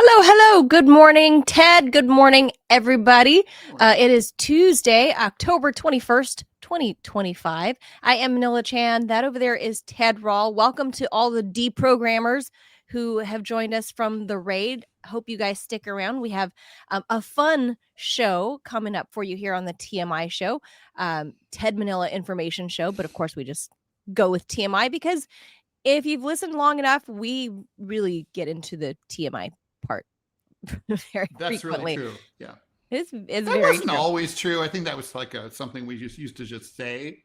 Hello. Good morning, Ted. Good morning, everybody. It is Tuesday, October 21st, 2025. I am Manila Chan. That over there is Ted Rall. Welcome to all the deprogrammers who have joined us from the raid. Hope you guys stick around. We have a fun show coming up for you here on the TMI Show, Ted Manila Information Show. But of course, we just go with TMI because if you've listened long enough, we really get into the TMI part very That's frequently. really true. Yeah. It's That very wasn't true. always true. I think that was like something we just used to just say,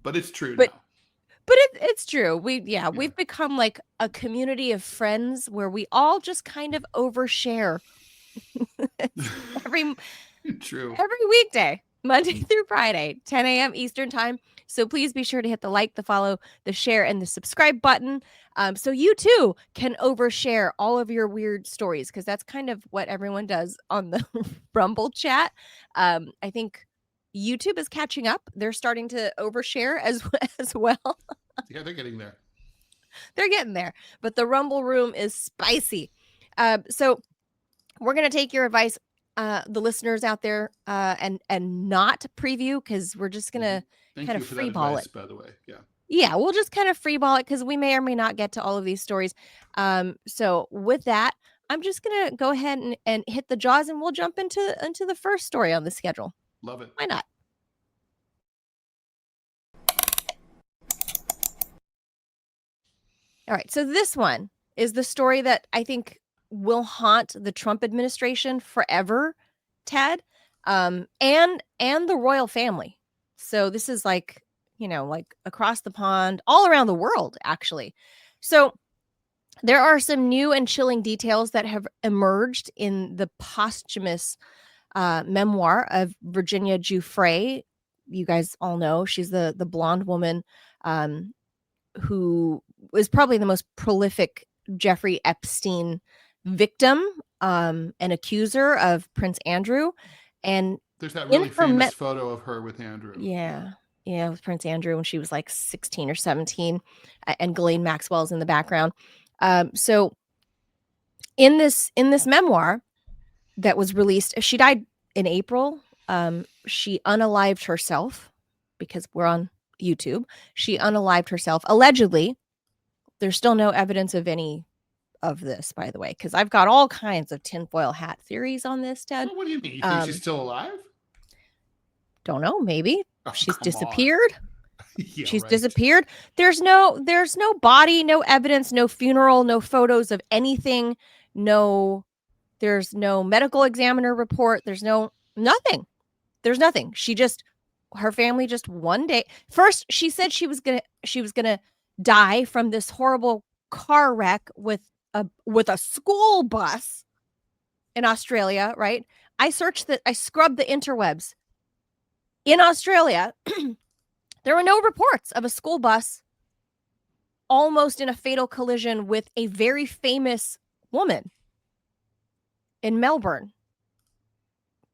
but it's true But now. it's true. We've become like a community of friends where we all just kind of overshare every True. weekday, Monday through Friday, 10 a.m. Eastern time. So please be sure to hit the like, the follow, the share, and the subscribe button. So you too can overshare all of your weird stories, because that's kind of what everyone does on the Rumble chat. I think YouTube is catching up. They're starting to overshare as well. Yeah, they're getting there. They're getting there. But the Rumble room is spicy. So we're going to take your advice, the listeners out there, and not preview, because we're just going to Thank kind you of for that freeball advice, it. by the way. Yeah. Yeah, we'll just kind of freeball it because we may or may not get to all of these stories. So with that, I'm just going to go ahead and hit the jaws, and we'll jump into the first story on the schedule. Love it. Why not? All right. So this one is the story that I think will haunt the Trump administration forever, Ted, and the royal family. So this is like across the pond, all around the world, actually. So there are some new and chilling details that have emerged in the posthumous memoir of Virginia Giuffre. You guys all know she's the blonde woman who was probably the most prolific Jeffrey Epstein victim and accuser of Prince Andrew. And there's that really famous photo of her with Andrew. Yeah, with Prince Andrew when she was like 16 or 17, and Ghislaine Maxwell's in the background. So in this memoir that was released, she died in April. She unalived herself, because we're on YouTube. She unalived herself, allegedly. There's still no evidence of any of this, by the way, because I've got all kinds of tinfoil hat theories on this, Ted. Well, what do you mean? You think she's still alive? Don't know. Maybe she's disappeared. Yeah, she's right. disappeared. There's no body, no evidence, no funeral, no photos of anything. There's no medical examiner report. There's nothing. There's nothing. Her family just one day. First, she said she was gonna die from this horrible car wreck with a school bus in Australia, right? I scrubbed the interwebs. In Australia, there were no reports of a school bus almost in a fatal collision with a very famous woman in Melbourne.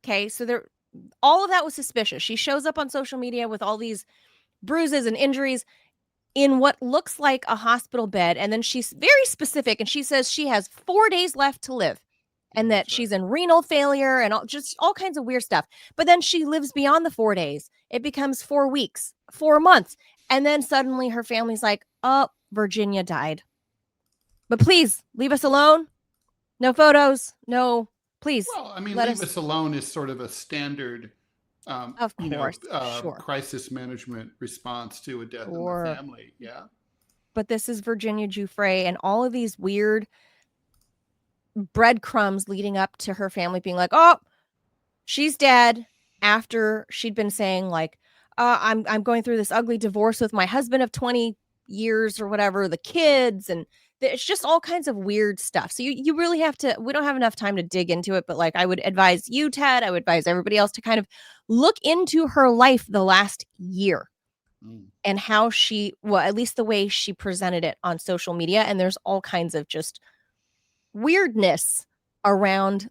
Okay, so all of that was suspicious. She shows up on social media with all these bruises and injuries in what looks like a hospital bed, and then she's very specific, and she says she has 4 days left to live, and that she's in renal failure and all kinds of weird stuff. But then she lives beyond the 4 days. It becomes 4 weeks, 4 months, and then suddenly her family's like, "Oh, Virginia died. But please leave us alone. No photos. No, please." Well, I mean, leave us alone is sort of a standard of course, sure, crisis management response to a death in the family. Yeah. But this is Virginia Giuffre, and all of these weird breadcrumbs leading up to her family being like, "Oh, she's dead," after she'd been saying like, I'm going through this ugly divorce with my husband of 20 years or whatever, the kids, and it's just all kinds of weird stuff. So you really have to, we don't have enough time to dig into it, but like I would advise you, Ted, I would advise everybody else to kind of look into her life the last year and how at least the way she presented it on social media. And there's all kinds of just weirdness around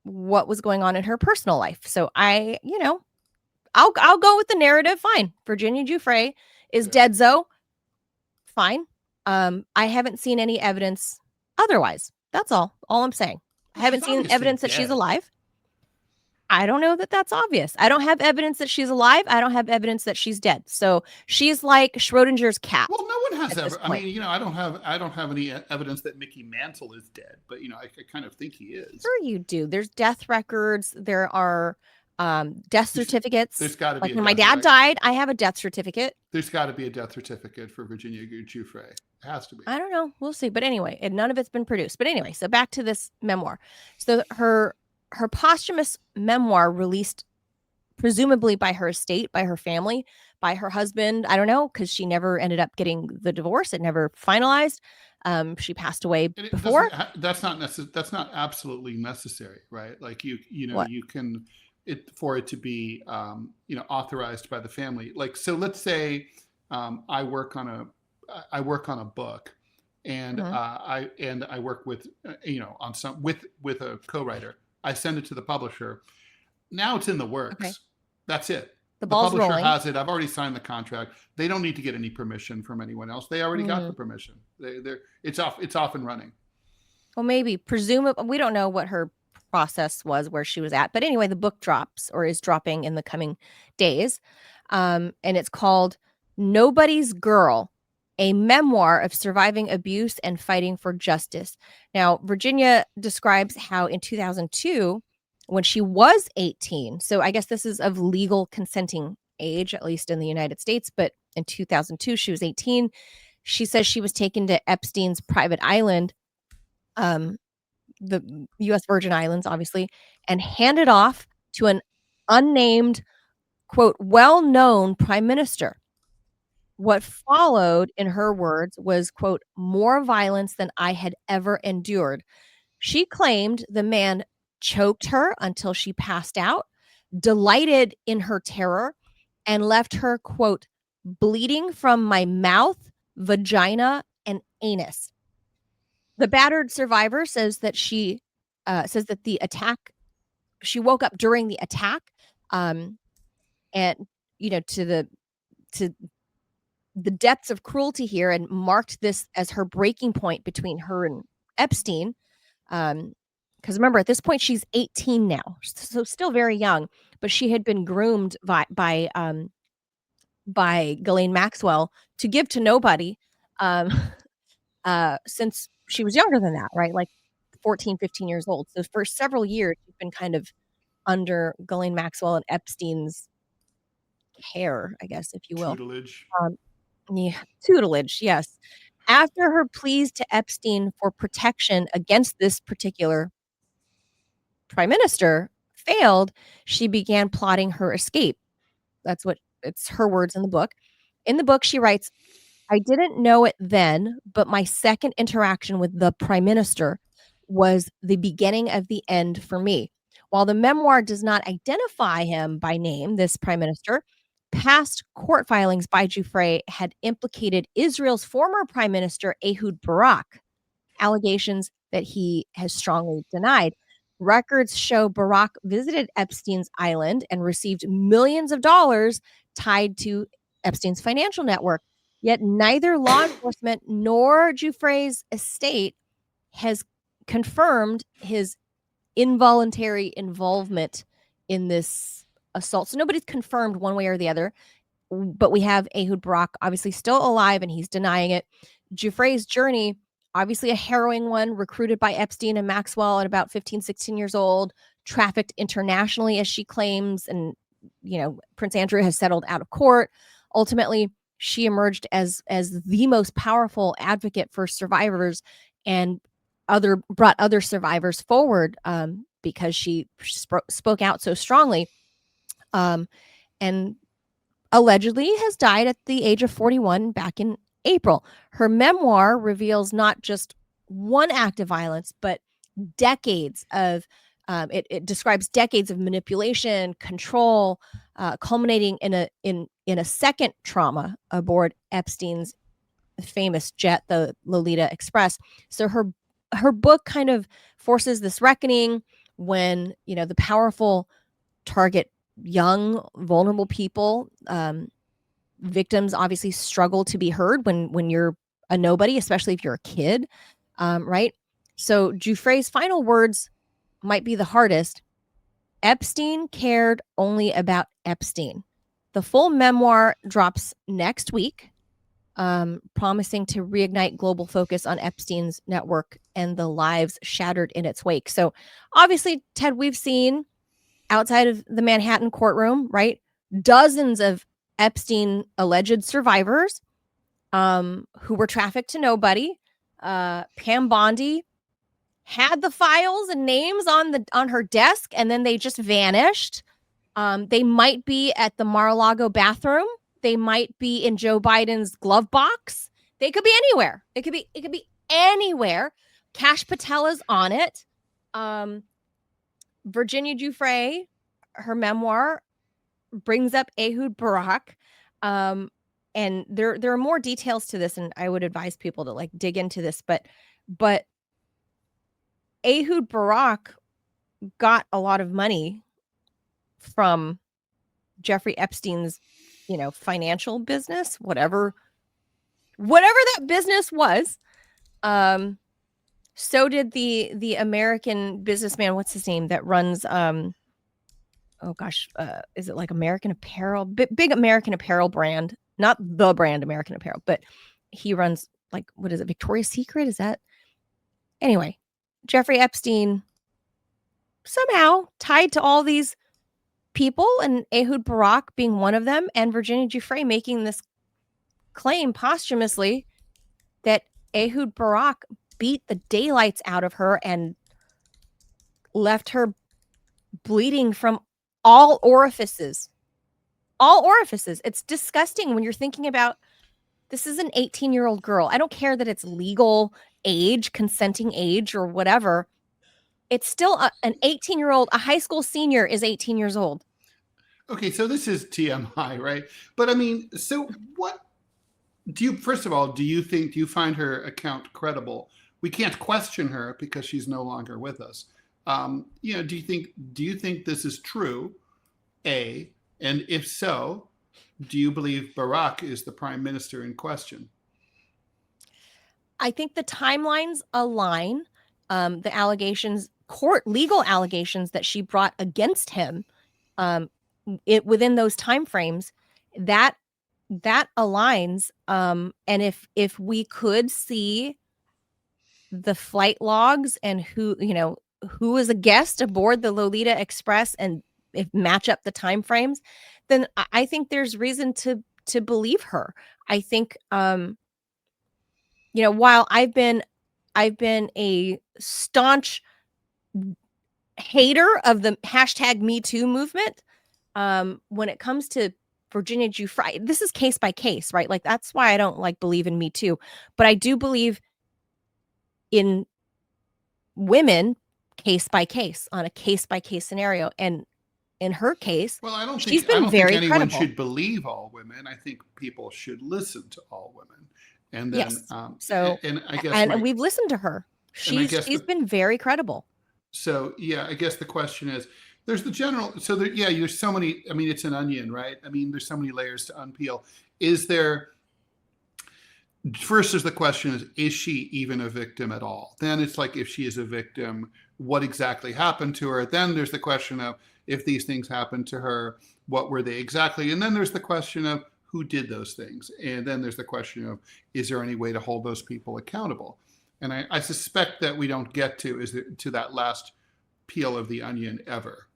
what was going on in her personal life. So I'll go with the narrative. Fine. Virginia Giuffre is deadzo. Fine. I haven't seen any evidence otherwise. That's all I'm saying. I haven't seen evidence that she's alive. I don't know that that's obvious. I don't have evidence that she's alive. I don't have evidence that she's dead. So she's like Schrodinger's cat. Well, no one has ever. I mean, I don't have any evidence that Mickey Mantle is dead, but I kind of think he is. Sure, you do. There's death records. There are death certificates. There's got to be. Like when my dad died, I have a death certificate. There's got to be a death certificate for Virginia Giuffre. It has to be. I don't know. We'll see. But anyway, and none of it's been produced. But anyway, so back to this memoir. So her posthumous memoir released presumably by her estate, by her family, by her husband. I don't know, because she never ended up getting the divorce. It never finalized. She passed away before. That's not absolutely necessary, right? Like you can for it to be authorized by the family. Like, so let's say I work on a book, and I work with on some with a co-writer. I send it to the publisher. Now it's in the works. Okay. That's it. The publisher rolling. Has it. I've already signed the contract. They don't need to get any permission from anyone else. They already got the permission. It's off and running. Well, maybe. Presumably, we don't know what her process was, where she was at. But anyway, the book drops, or is dropping in the coming days. And it's called Nobody's Girl, a memoir of surviving abuse and fighting for justice. Now, Virginia describes how in 2002, when she was 18, so I guess this is of legal consenting age, at least in the United States, but in 2002, she was 18. She says she was taken to Epstein's private island, the U.S. Virgin Islands, obviously, and handed off to an unnamed, quote, well-known prime minister. What followed, in her words, was, quote, more violence than I had ever endured. She claimed the man choked her until she passed out, delighted in her terror, and left her, quote, bleeding from my mouth, vagina, and anus. The battered survivor says that she the attack, she woke up during the attack, and to the depths of cruelty here, and marked this as her breaking point between her and Epstein. Because remember, at this point, she's 18 now, so still very young, but she had been groomed by Ghislaine Maxwell to give to nobody since she was younger than that, right? Like 14, 15 years old. So for several years, she's been kind of under Ghislaine Maxwell and Epstein's care, I guess, if you will. Tutelage. Tutelage, yes. After her pleas to Epstein for protection against this particular prime minister failed, she began plotting her escape. It's her words in the book. In the book, she writes, I didn't know it then, but my second interaction with the prime minister was the beginning of the end for me. While the memoir does not identify him by name, this prime minister, past court filings by Giuffre had implicated Israel's former prime minister, Ehud Barak, allegations that he has strongly denied. Records show Barak visited Epstein's island and received millions of dollars tied to Epstein's financial network. Yet neither law enforcement nor Giuffre's estate has confirmed his involuntary involvement in this assault. So nobody's confirmed one way or the other. But we have Ehud Barak obviously still alive, and he's denying it. Giuffre's journey, obviously a harrowing one, recruited by Epstein and Maxwell at about 15, 16 years old, trafficked internationally, as she claims. And, Prince Andrew has settled out of court. Ultimately, she emerged as the most powerful advocate for survivors, and brought other survivors forward because she spoke out so strongly, and allegedly has died at the age of 41 back in April. Her memoir reveals not just one act of violence, but decades of it describes decades of manipulation, control, culminating in a second trauma aboard Epstein's famous jet, the Lolita Express. So her book kind of forces this reckoning when the powerful target young, vulnerable people. Victims obviously struggle to be heard when you're a nobody, especially if you're a kid, right? So Giuffre's final words might be the hardest. Epstein cared only about Epstein. The full memoir drops next week, promising to reignite global focus on Epstein's network and the lives shattered in its wake. So, obviously, Ted, we've seen outside of the Manhattan courtroom, right? Dozens of Epstein alleged survivors who were trafficked to nobody. Pam Bondi had the files and names on her desk, and then they just vanished. They might be at the Mar-a-Lago bathroom. They might be in Joe Biden's glove box. They could be anywhere. It could be anywhere. Kash Patel is on it. Virginia Giuffre, her memoir, brings up Ehud Barak. And there are more details to this, and I would advise people to like dig into this. But Ehud Barak got a lot of money from Jeffrey Epstein's, financial business, whatever that business was. So did the American businessman, what's his name, that runs is it like American Apparel? Big American Apparel brand, not the brand American Apparel, but he runs like, what is it, Victoria's Secret? Is that? Anyway, Jeffrey Epstein somehow tied to all these people, and Ehud Barak being one of them, and Virginia Giuffre making this claim posthumously that Ehud Barak beat the daylights out of her and left her bleeding from all orifices. All orifices. It's disgusting when you're thinking about, this is an 18-year-old girl. I don't care that it's legal age, consenting age, or whatever. It's still an 18-year-old, a high school senior is 18 years old. Okay, so this is TMI, right? But I mean, so what do you, first of all, do you find her account credible? We can't question her because she's no longer with us. Do you think this is true? A, and if so, do you believe Barak is the prime minister in question? I think the timelines align. The allegations, legal allegations that she brought against him, within those timeframes, that aligns. And if we could see the flight logs and who is a guest aboard the Lolita Express, and if match up the timeframes, then I think there's reason to believe her. I think while I've been a staunch hater of the #MeToo movement, when it comes to Virginia Giuffre, this is case by case, right? Like, that's why I don't believe in Me Too, but I do believe in women case by case, on a case by case scenario. And in her case, well, I don't think anyone credible. should believe all women. I think people should listen to all women. And then, yes. And we've listened to her. She's been very credible. So, yeah, I guess the question is, there's the general, so there, yeah, there's so many, I mean, it's an onion, right? I mean, there's so many layers to unpeel. First is the question is she even a victim at all? Then it's like, if she is a victim, what exactly happened to her? Then there's the question of, if these things happened to her, what were they exactly? And then there's the question of, who did those things? And then there's the question of, is there any way to hold those people accountable? And I suspect that we don't get to that last peel of the onion ever.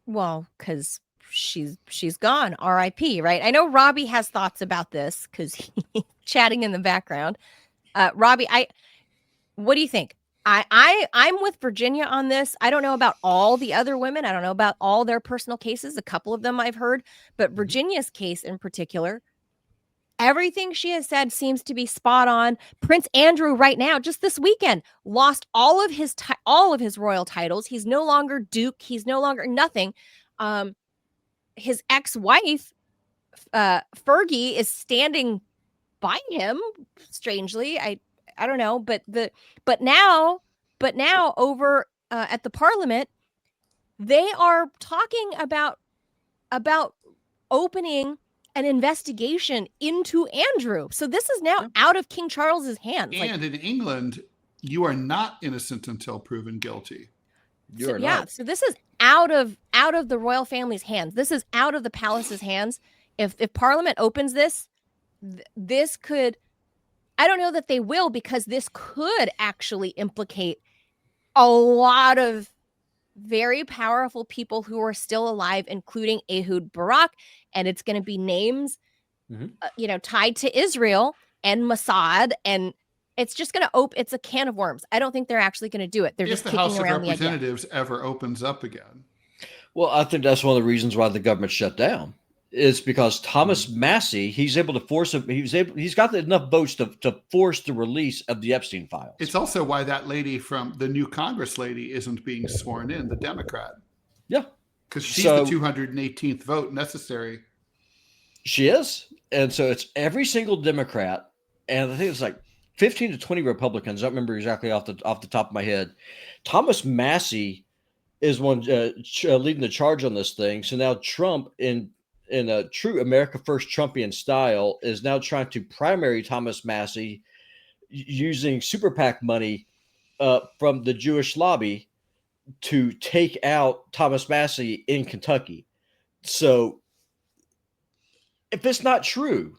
Well, because she's gone, R.I.P., right? I know Robbie has thoughts about this because he's chatting in the background. Robbie, what do you think? I'm with Virginia on this. I don't know about all the other women. I don't know about all their personal cases. A couple of them I've heard, but Virginia's case in particular, everything she has said seems to be spot on. Prince Andrew right now, just this weekend, lost all of his royal titles. He's no longer Duke. He's no longer nothing. His ex-wife, Fergie, is standing by him. Strangely, I don't know, but now over at the Parliament, they are talking about opening an investigation into Andrew. So this is now out of King Charles's hands. And in England, you are not innocent until proven guilty. You So are yeah, not. so this is out of the royal family's hands. This is out of the palace's hands. If Parliament opens this, this could, I don't know that they will, because this could actually implicate a lot of very powerful people who are still alive, including Ehud Barak, and it's going to be names, tied to Israel and Mossad, and it's just going to open. It's a can of worms. I don't think they're actually going to do it. They're If just the kicking House of around the idea. Representatives ever opens up again. Well, I think that's one of the reasons why the government shut down. It's because Thomas Massey, he's able to force him. He's got enough votes to force the release of the Epstein files. It's also why that lady from the new Congress lady isn't being sworn in, the Democrat. Yeah. Because she's the 218th vote necessary. She is. And so it's every single Democrat, and I think it's like 15 to 20 Republicans. I don't remember exactly off the top of my head. Thomas Massey is one leading the charge on this thing. So now Trump, in a true America First Trumpian style, is now trying to primary Thomas Massey using super PAC money from the Jewish lobby to take out Thomas Massey in Kentucky. So if it's not true,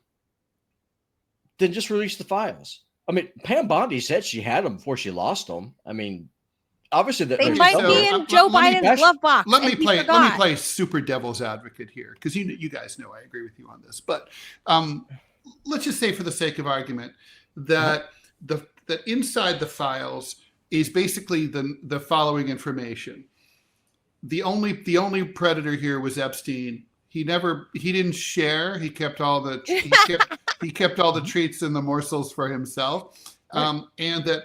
then just release the files. I mean, Pam Bondi said she had them before she lost them. I mean, obviously they might be in Joe Biden's glove box. Let me play super devil's advocate here, because you guys know I agree with you on this. But let's just say, for the sake of argument, that that inside the files is basically the following information. The only predator here was Epstein. He didn't share. He kept all the he kept all the treats and the morsels for himself, and that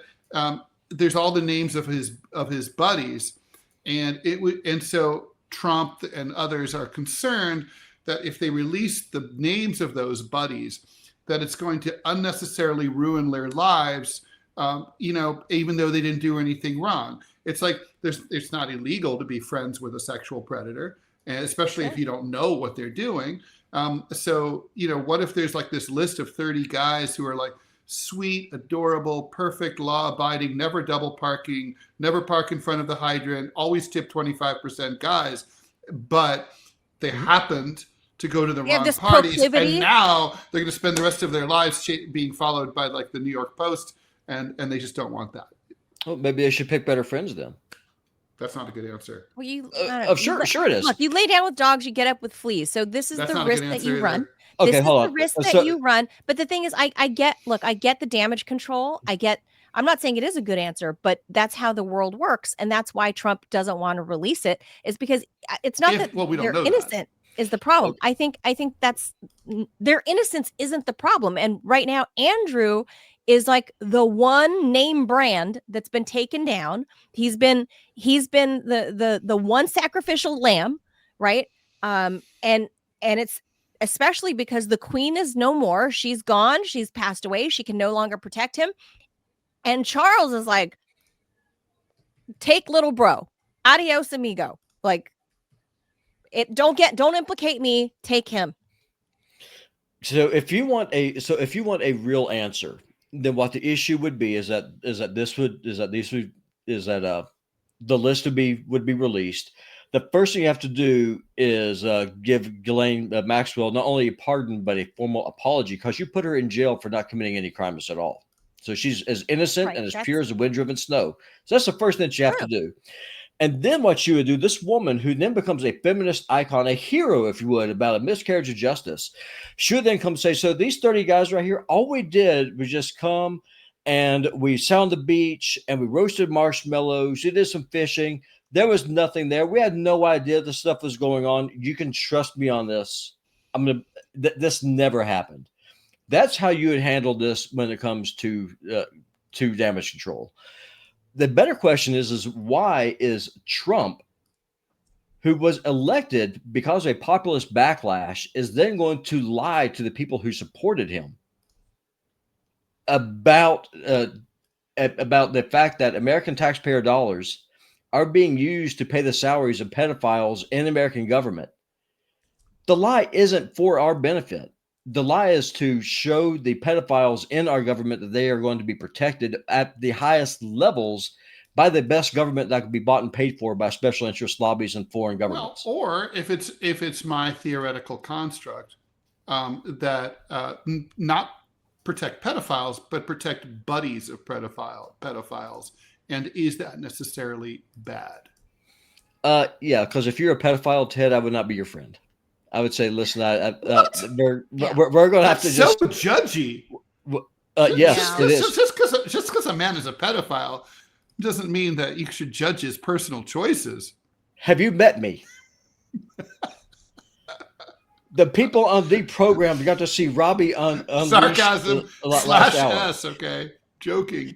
there's all the names of his buddies, and so Trump and others are concerned that if they release the names of those buddies, that it's going to unnecessarily ruin their lives. Even though they didn't do anything wrong. It's like it's not illegal to be friends with a sexual predator, and especially if you don't know what they're doing. So what if there's like this list of 30 guys who are like sweet, adorable, perfect, law-abiding, never double parking, never park in front of the hydrant, always tip 25% guys, but they happened to go to the wrong parties, proclivity. And now they're going to spend the rest of their lives being followed by like the New York Post, and they just don't want that. Well, maybe they should pick better friends then. That's not a good answer. Well, sure it is. Look, you lay down with dogs, you get up with fleas. So this is the risk that you run. Okay, this is hold the on. risk that you run. But the thing is, I get the damage control. I'm not saying it is a good answer, but that's how the world works. And that's why Trump doesn't want to release it, is because it's not that they're innocent is the problem. Okay. I think that's their innocence isn't the problem. And right now, Andrew is like the one name brand that's been taken down. He's been the one sacrificial lamb, right? And it's especially because the queen is no more. She's gone. She's passed away. She can no longer protect him. And Charles is like, take little bro, adios amigo. Like, don't implicate me. Take him. So if you want a real answer, then what the issue would be is that the list would be released. The first thing you have to do is give Ghislaine Maxwell not only a pardon but a formal apology, because you put her in jail for not committing any crimes at all. So she's as innocent and as pure as the wind-driven snow. So that's the first thing that you have to do. And then what you would do, this woman who then becomes a feminist icon, a hero, if you would, about a miscarriage of justice, she would then come say, so these 30 guys right here, all we did was just come and we sat on the beach and we roasted marshmallows. We did some fishing. There was nothing there. We had no idea this stuff was going on. You can trust me on this. This never happened. That's how you would handle this when it comes to damage control. The better question is why is Trump, who was elected because of a populist backlash, is then going to lie to the people who supported him about the fact that American taxpayer dollars are being used to pay the salaries of pedophiles in the American government? The lie isn't for our benefit. The lie is to show the pedophiles in our government that they are going to be protected at the highest levels by the best government that could be bought and paid for by special interest lobbies and foreign governments. Well, or if it's my theoretical construct that not protect pedophiles, but protect buddies of pedophiles, and is that necessarily bad? Yeah, because if you're a pedophile, Ted, I would not be your friend. I would say, listen, we're going to have to so just judgy. Yes, it is. Just because a man is a pedophile doesn't mean that you should judge his personal choices. Have you met me? The people on the program got to see Robbie on sarcasm last hour. S. Okay, joking.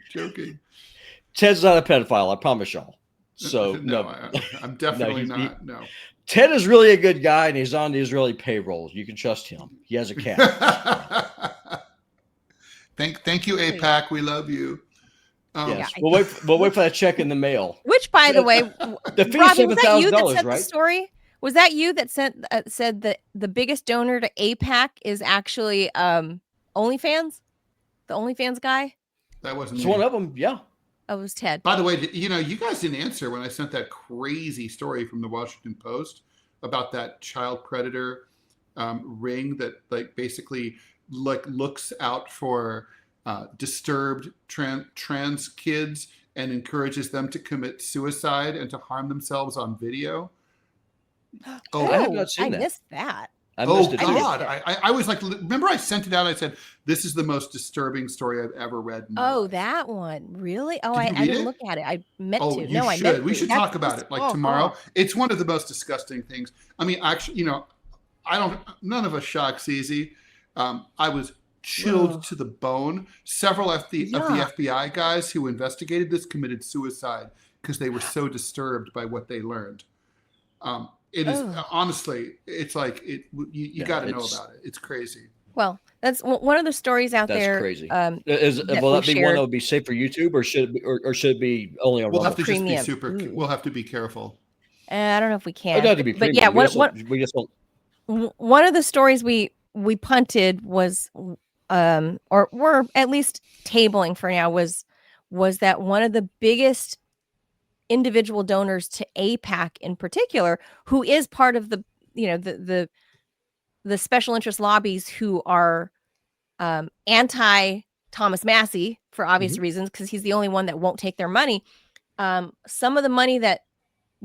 Ted's not a pedophile, I promise y'all. So no, I'm definitely not. No. Ted is really a good guy, and he's on the Israeli payroll. You can trust him. He has a cat. Thank you, APAC. We love you. Yes. We'll wait for that check in the mail. Which, by the way, the fee Robbie, is $7,000, right? The story? Was that you that said that the biggest donor to APAC is actually OnlyFans? The OnlyFans guy? That wasn't it's me. One of them, yeah. Oh, it was Ted. By the way, you guys didn't answer when I sent that crazy story from the Washington Post about that child predator ring that basically looks out for disturbed trans kids and encourages them to commit suicide and to harm themselves on video. Oh, I have not seen that. I missed that. I was like, remember I sent it out. I said, this is the most disturbing story I've ever read. That one. Really? Oh, I didn't look at it. I meant to. No, I meant to. We should talk about it tomorrow. It's one of the most disgusting things. I mean, actually, none of us shock CZ. I was chilled to the bone. Several of the FBI guys who investigated this committed suicide because they were so disturbed by what they learned. It is honestly, it's like you got to know about it. It's crazy. Well, that's one of the stories out there. That's crazy. Will that be one that would be safe for YouTube, or should it be only on? We'll have to just be super. We'll have to be careful. I don't know if we can. Have to be but yeah, one of the stories we punted was, or we're at least tabling for now, was that one of the biggest individual donors to APAC in particular, who is part of the special interest lobbies who are anti Thomas Massey for obvious reasons, because he's the only one that won't take their money. Some of the money that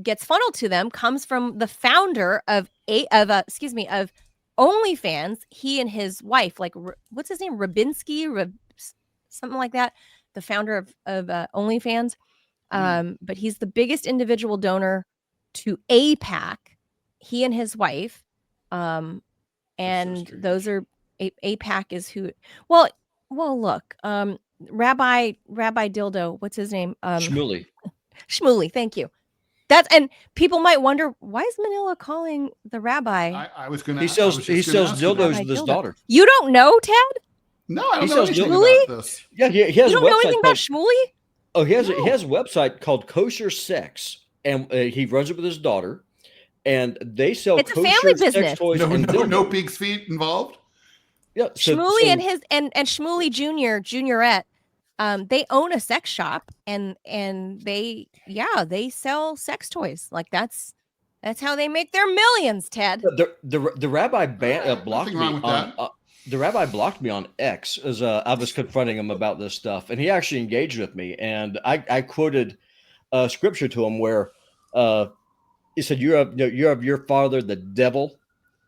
gets funneled to them comes from the founder of OnlyFans. He and his wife, what's his name, Rabinsky, something like that, the founder of OnlyFans. But he's the biggest individual donor to APAC, he and his wife. And those are APAC is who, well, look, Rabbi Dildo, what's his name? Shmuley. Thank you. And people might wonder, why is Manila calling the rabbi? I was going to. He sells dildos with his daughter. You don't know, Ted? No, I don't know anything about this. Yeah, he has. You don't know anything about Shmuley? Oh, he has a website called Kosher Sex, and he runs it with his daughter, and they sell. It's kosher a family sex business. Toys no pig's feet involved. Yeah, Shmuley and Shmuley Juniorette, they own a sex shop, and they sell sex toys. Like that's how they make their millions, Ted. The rabbi blocked me on. The rabbi blocked me on X as I was confronting him about this stuff, and he actually engaged with me. And I quoted scripture to him where he said, "You're of your father, the devil,"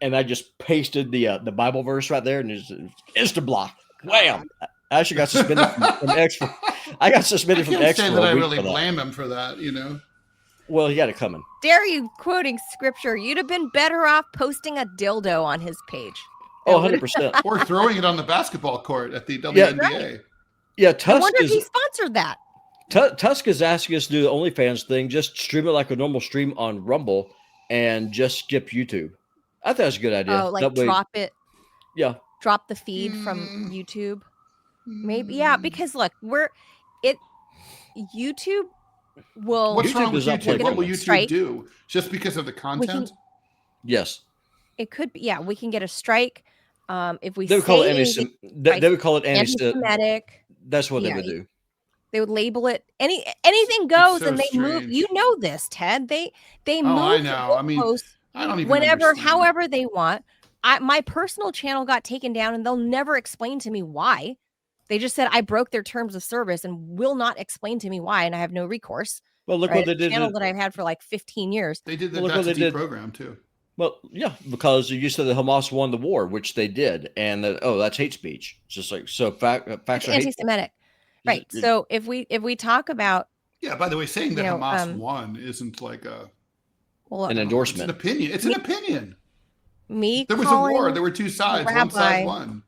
and I just pasted the Bible verse right there, and it's insta block. Wham! I actually got suspended from X. I got suspended from X. I can't say that I really blame him for that, Well, he had it coming. Dare you quoting scripture? You'd have been better off posting a dildo on his page. Oh, 100%. Or throwing it on the basketball court at the WNBA. Right. Yeah, Tusk I wonder if he sponsored that. Tusk is asking us to do the OnlyFans thing. Just stream it like a normal stream on Rumble and just skip YouTube. I thought that's a good idea. Oh, drop it. Yeah. Drop the feed from YouTube. Maybe. Yeah, because look, YouTube will. What's wrong with YouTube? What will YouTube do? Just because of the content? Yes. It could be. Yeah, we can get a strike. If we they would call it anti-Semitic. That's what they would do. They would label it anything It's goes, so and they move. You strange. know this, Ted. They Oh, I move the know. I mean, goalposts I don't even whenever, understand. however they want. My personal channel got taken down, and they'll never explain to me why. They just said I broke their terms of service and will not explain to me why, and I have no recourse. Well, look Right? what they It's a did. channel that I've had for like 15 years. They did that. Well, look what That's they a did. deprogram too. Well, yeah, because you said that Hamas won the war, which they did, and that that's hate speech. It's just like so. Facts It's are hate. anti-Semitic, right? So if we talk about, Yeah. By the way, saying that you know, Hamas won isn't like a well, an it's endorsement. an opinion. It's an opinion. Me There was a war. calling There were two sides. the One side rabbi. won.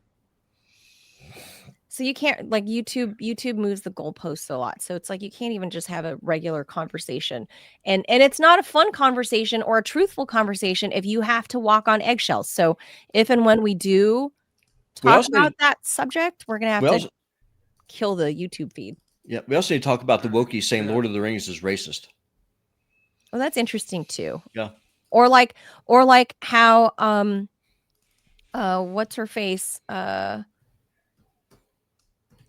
So you can't, like, YouTube moves the goalposts a lot. So it's like you can't even just have a regular conversation. And it's not a fun conversation or a truthful conversation if you have to walk on eggshells. So if and when we do talk about that subject, we're gonna have to kill the YouTube feed. Yeah, we also need to talk about the Wokies saying Lord of the Rings is racist. Well, that's interesting too. Yeah. Or like how what's her face?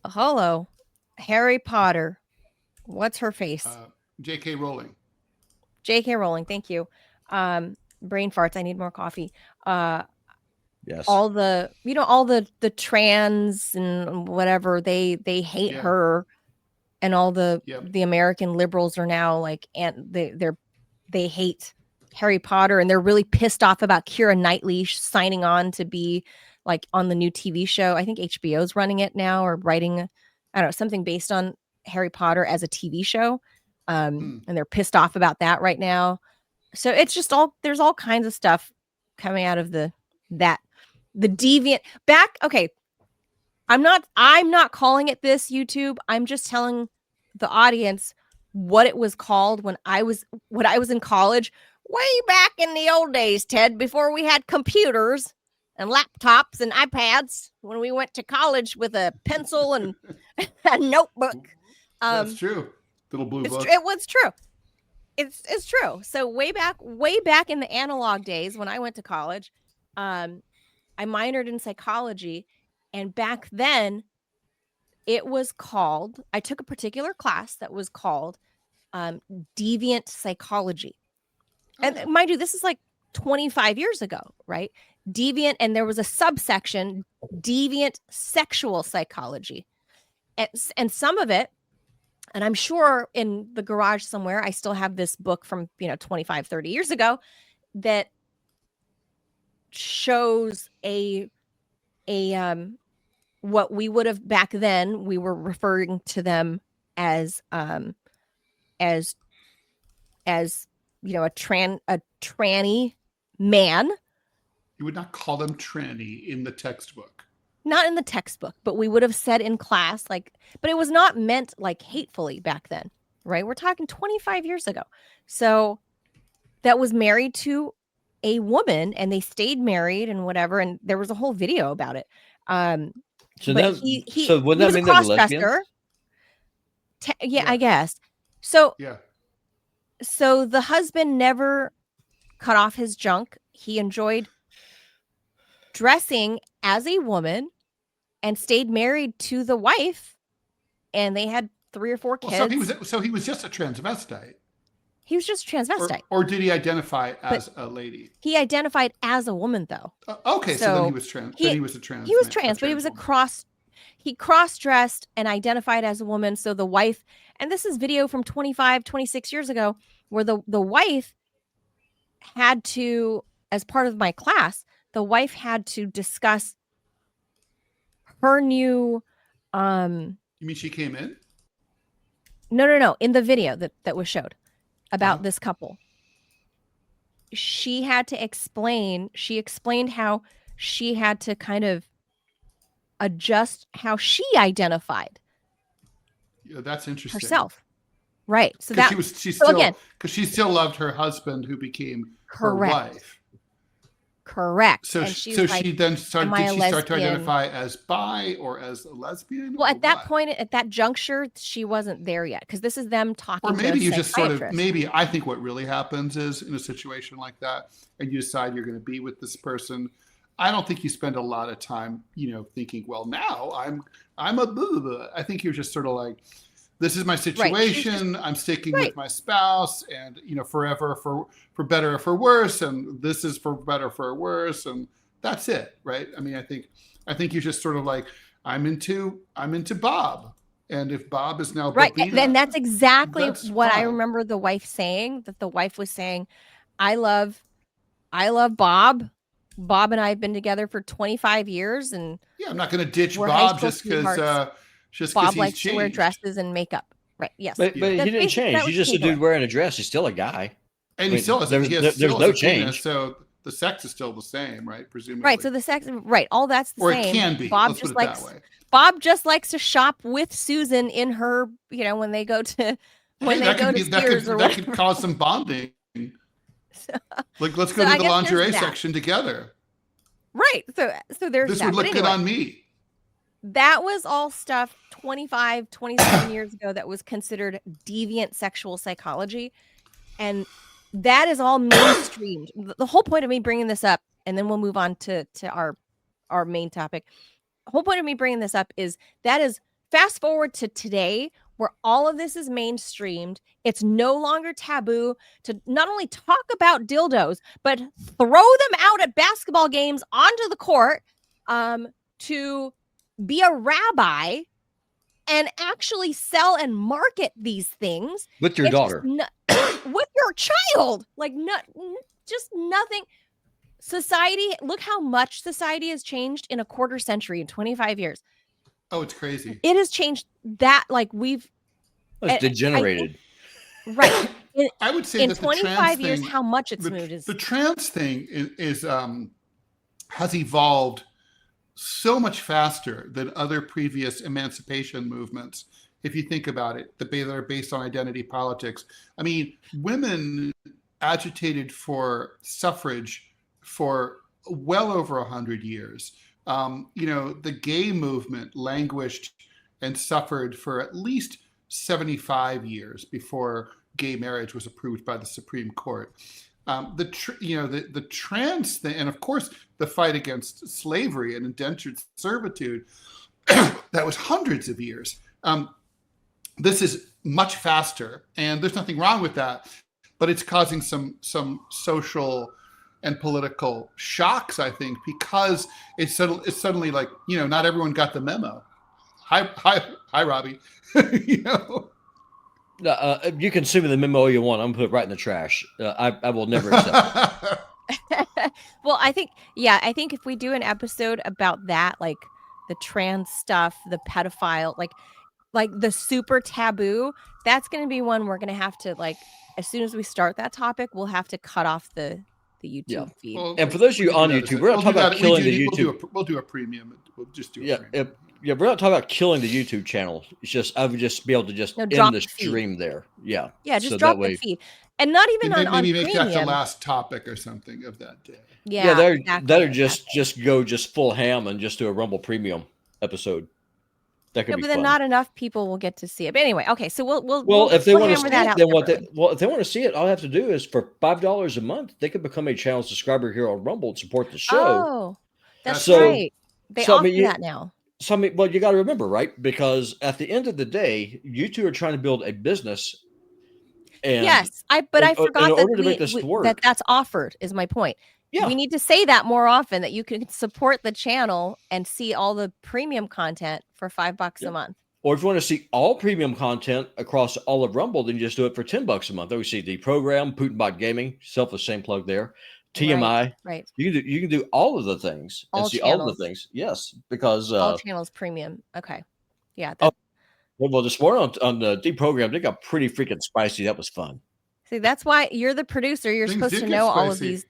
Hello, Harry Potter. What's her face? J.K. Rowling. J.K. Rowling. Thank you. Brain farts. I need more coffee. Yes. All the all the trans and whatever, they hate her, and all the American liberals are now like, and they hate Harry Potter, and they're really pissed off about Keira Knightley signing on to be like on the new TV show. I think HBO's running it now, or writing, I don't know, something based on Harry Potter as a TV show. And they're pissed off about that right now. So it's just there's all kinds of stuff coming out of the deviant back. Okay. I'm not calling it this, YouTube. I'm just telling the audience what it was called when I was in college, way back in the old days, Ted, before we had computers and laptops and iPads, when we went to college with a pencil and a notebook. That's true. Little blue book. It was true. It's true. So way back in the analog days when I went to college, I minored in psychology, and back then it was called, I took a particular class that was called deviant psychology. And mind you, this is like 25 years ago, right? Deviant, and there was a subsection, deviant sexual psychology. And some of it, and I'm sure in the garage somewhere, I still have this book from, 25, 30 years ago that shows what we would have back then, we were referring to them as a tranny man. You would not call them tranny in the textbook. Not in the textbook, but we would have said in class, like, but it was not meant like hatefully back then, right? We're talking 25 years ago. So that was married to a woman, and they stayed married and whatever. And there was a whole video about it. So he would that was mean a they were cross-dresser. lesbians? Yeah, I guess. So yeah. So the husband never cut off his junk. He enjoyed dressing as a woman and stayed married to the wife, and they had 3 or 4 kids. So he was just a transvestite. He was just a transvestite. Or did he identify as a lady? He identified as a woman, though. Okay, so then he was trans. Then he was a trans. He was trans, but he was he cross-dressed and identified as a woman. So the wife, and this is video from 25, 26 years ago, where the wife had to, as part of my class, the wife had to discuss her new. You mean she came in? No. In the video that was showed about this couple, she had to explain. She explained how she had to kind of adjust how she identified. Yeah, that's interesting. Herself, right? So that because she still loved her husband, who became her wife. Correct. So she then started. Did she start to identify as bi or as a lesbian? Well, at that point, at that juncture, she wasn't there yet, because this is them talking. Or maybe you just sort of. Maybe I think what really happens is, in a situation like that, and you decide you're going to be with this person, I don't think you spend a lot of time, thinking, well, now I'm a blah, blah, blah. I think you're just sort of like, this is my situation. I'm sticking with my spouse, and forever, for better or for worse, and this is for better or for worse, and that's it, right? I mean, I think you're just sort of like, I'm into Bob, and if Bob is now Bobina, and that's exactly what fine. I remember the wife saying. That the wife was saying, I love Bob. Bob and I have been together for 25 years, and I'm not going to ditch Bob just because Bob likes to wear dresses and makeup. Right? Yes, but he didn't change. He's just a dude wearing a dress. He's still a guy, and he still has. There's no change. So the sex is still the same, right? Presumably. Right. So the sex, right? All that's the same. Or it can be. Bob Let's just put it likes. That way. Bob just likes to shop with Susan in her, when they go to Sears or whatever. That could cause some bonding. Like, let's go to the lingerie section together. Right. So there's this that. would look good on me. That was all stuff 25, 27 years ago that was considered deviant sexual psychology. And that is all mainstreamed. The whole point of me bringing this up, and then we'll move on to our main topic. The whole point of me bringing this up is fast forward to today, where all of this is mainstreamed. It's no longer taboo to not only talk about dildos, but throw them out at basketball games onto the court, to be a rabbi and actually sell and market these things with your daughter, with your child. Like, just nothing. Society, look how much society has changed in a quarter century, in 25 years. Oh, it's crazy. It has changed that, like, it's degenerated. Right. I would say in that 25 years, how much it's moved. The trans thing is has evolved so much faster than other previous emancipation movements. If you think about it, that are based on identity politics. I mean, women agitated for suffrage for well over 100 years. The gay movement languished and suffered for at least 75 years before gay marriage was approved by the Supreme Court. The trans thing, and of course the fight against slavery and indentured servitude, that was hundreds of years. This is much faster, and there's nothing wrong with that, but it's causing some social and political shocks, I think, because it's suddenly like, not everyone got the memo. Hi, Robbie. You can send me the memo you want. I'm gonna put it right in the trash. I will never accept it. Well, I think if we do an episode about that, like the trans stuff, the pedophile, like the super taboo, that's going to be one we're going to have to, like, as soon as we start that topic, we'll have to cut off the YouTube feed. Well, and for those of you on YouTube, we're not talking about killing the YouTube. We'll do a premium. We'll just do a premium. We're not talking about killing the YouTube channel. It's just, I would just be able to just end the stream there. Yeah. Yeah, just drop the feed. And not even on maybe premium. Make that the last topic or something of that day. Yeah, that'll just go full ham and just do a Rumble premium episode. That could be but fun. Then not enough people will get to see it. But anyway, okay, so we'll if they want to see it, then if they want to see it, all I have to do is for $5 a month, they could become a channel subscriber here on Rumble and support the show. Oh, that's right. They offer that now. So well, you got to remember, right? Because at the end of the day, you two are trying to build a business. And yes, I forgot that that's offered. Is my point. Yeah. We need to say that more often, that you can support the channel and see all the premium content for $5 a month. Or if you want to see all premium content across all of Rumble, then you just do it for $10 a month. There we see the program, Putinbot Gaming, self same plug there. TMI. Right. You can do all of the things and see all of the things. Yes, because all channels premium. Okay. Yeah. Well, this morning on the deprogram, they got pretty freaking spicy. That was fun. See, that's why you're the producer. You're supposed to know all of these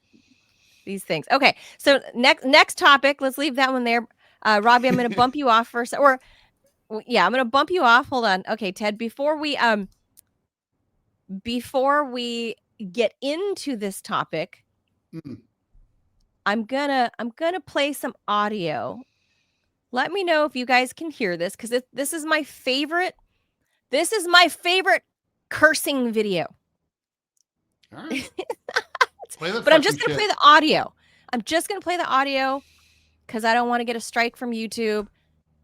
things. Okay. So next topic. Let's leave that one there. Robbie, I'm going to bump you off first. I'm going to bump you off. Hold on. Okay, Ted. Before we get into this topic, I'm gonna play some audio. Let me know if you guys can hear this, because this is my favorite. This is my favorite cursing video. All right. But I'm just gonna play the audio. I'm just gonna play the audio because I don't want to get a strike from YouTube.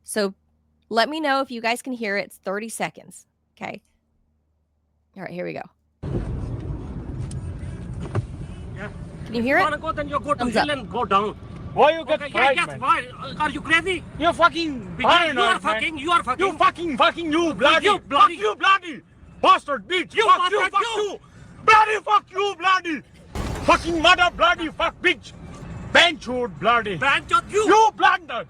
So let me know if you guys can hear it. It's 30 seconds. Okay. All right, here we go. Yeah. Can you hear You it? wanna go, then you go to Thumbs hell up. and go down. Why you get Okay, fried, yes, man? why? Are you crazy? You're fucking You are paranoid, fucking, man. you are fucking. You fucking you bloody. You bloody. Fuck you bloody. Bastard bitch. You fuck you, bastard, fuck you. you. Bloody fuck you bloody. Fucking mother bloody fuck bitch. Benchwood bloody. Branch of you. You blunder.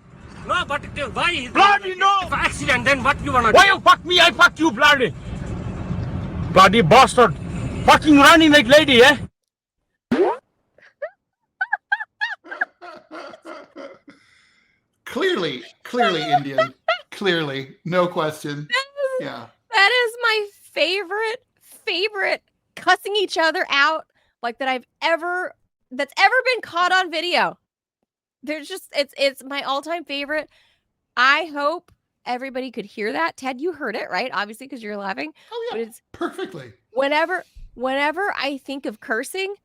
No, but why is Bloody no. If accident, then what you wanna Why do? you fuck me? I fuck you bloody. Bloody bastard. Fucking running like lady, eh? Clearly Indian. Clearly, no question. Yeah. That is my favorite cussing each other out like that's ever been caught on video. There's just it's my all-time favorite. I hope everybody could hear that. Ted, you heard it, right? Obviously, because you're laughing. Oh yeah. But it's Perfectly. whenever I think of cursing,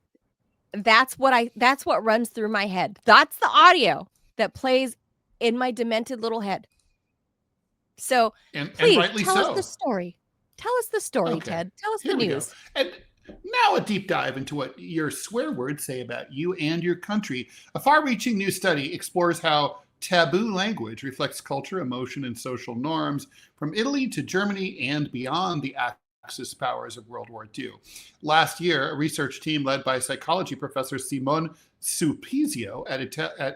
that's what runs through my head. That's the audio that plays in my demented little head. So please rightly tell so. us the story. Tell us the story, Okay. Ted. Tell us Here the we news. go. And now a deep dive into what your swear words say about you and your country. A far-reaching new study explores how taboo language reflects culture, emotion, and social norms from Italy to Germany and beyond the Axis powers of World War II. Last year, a research team led by psychology professor Simone Sulpizio at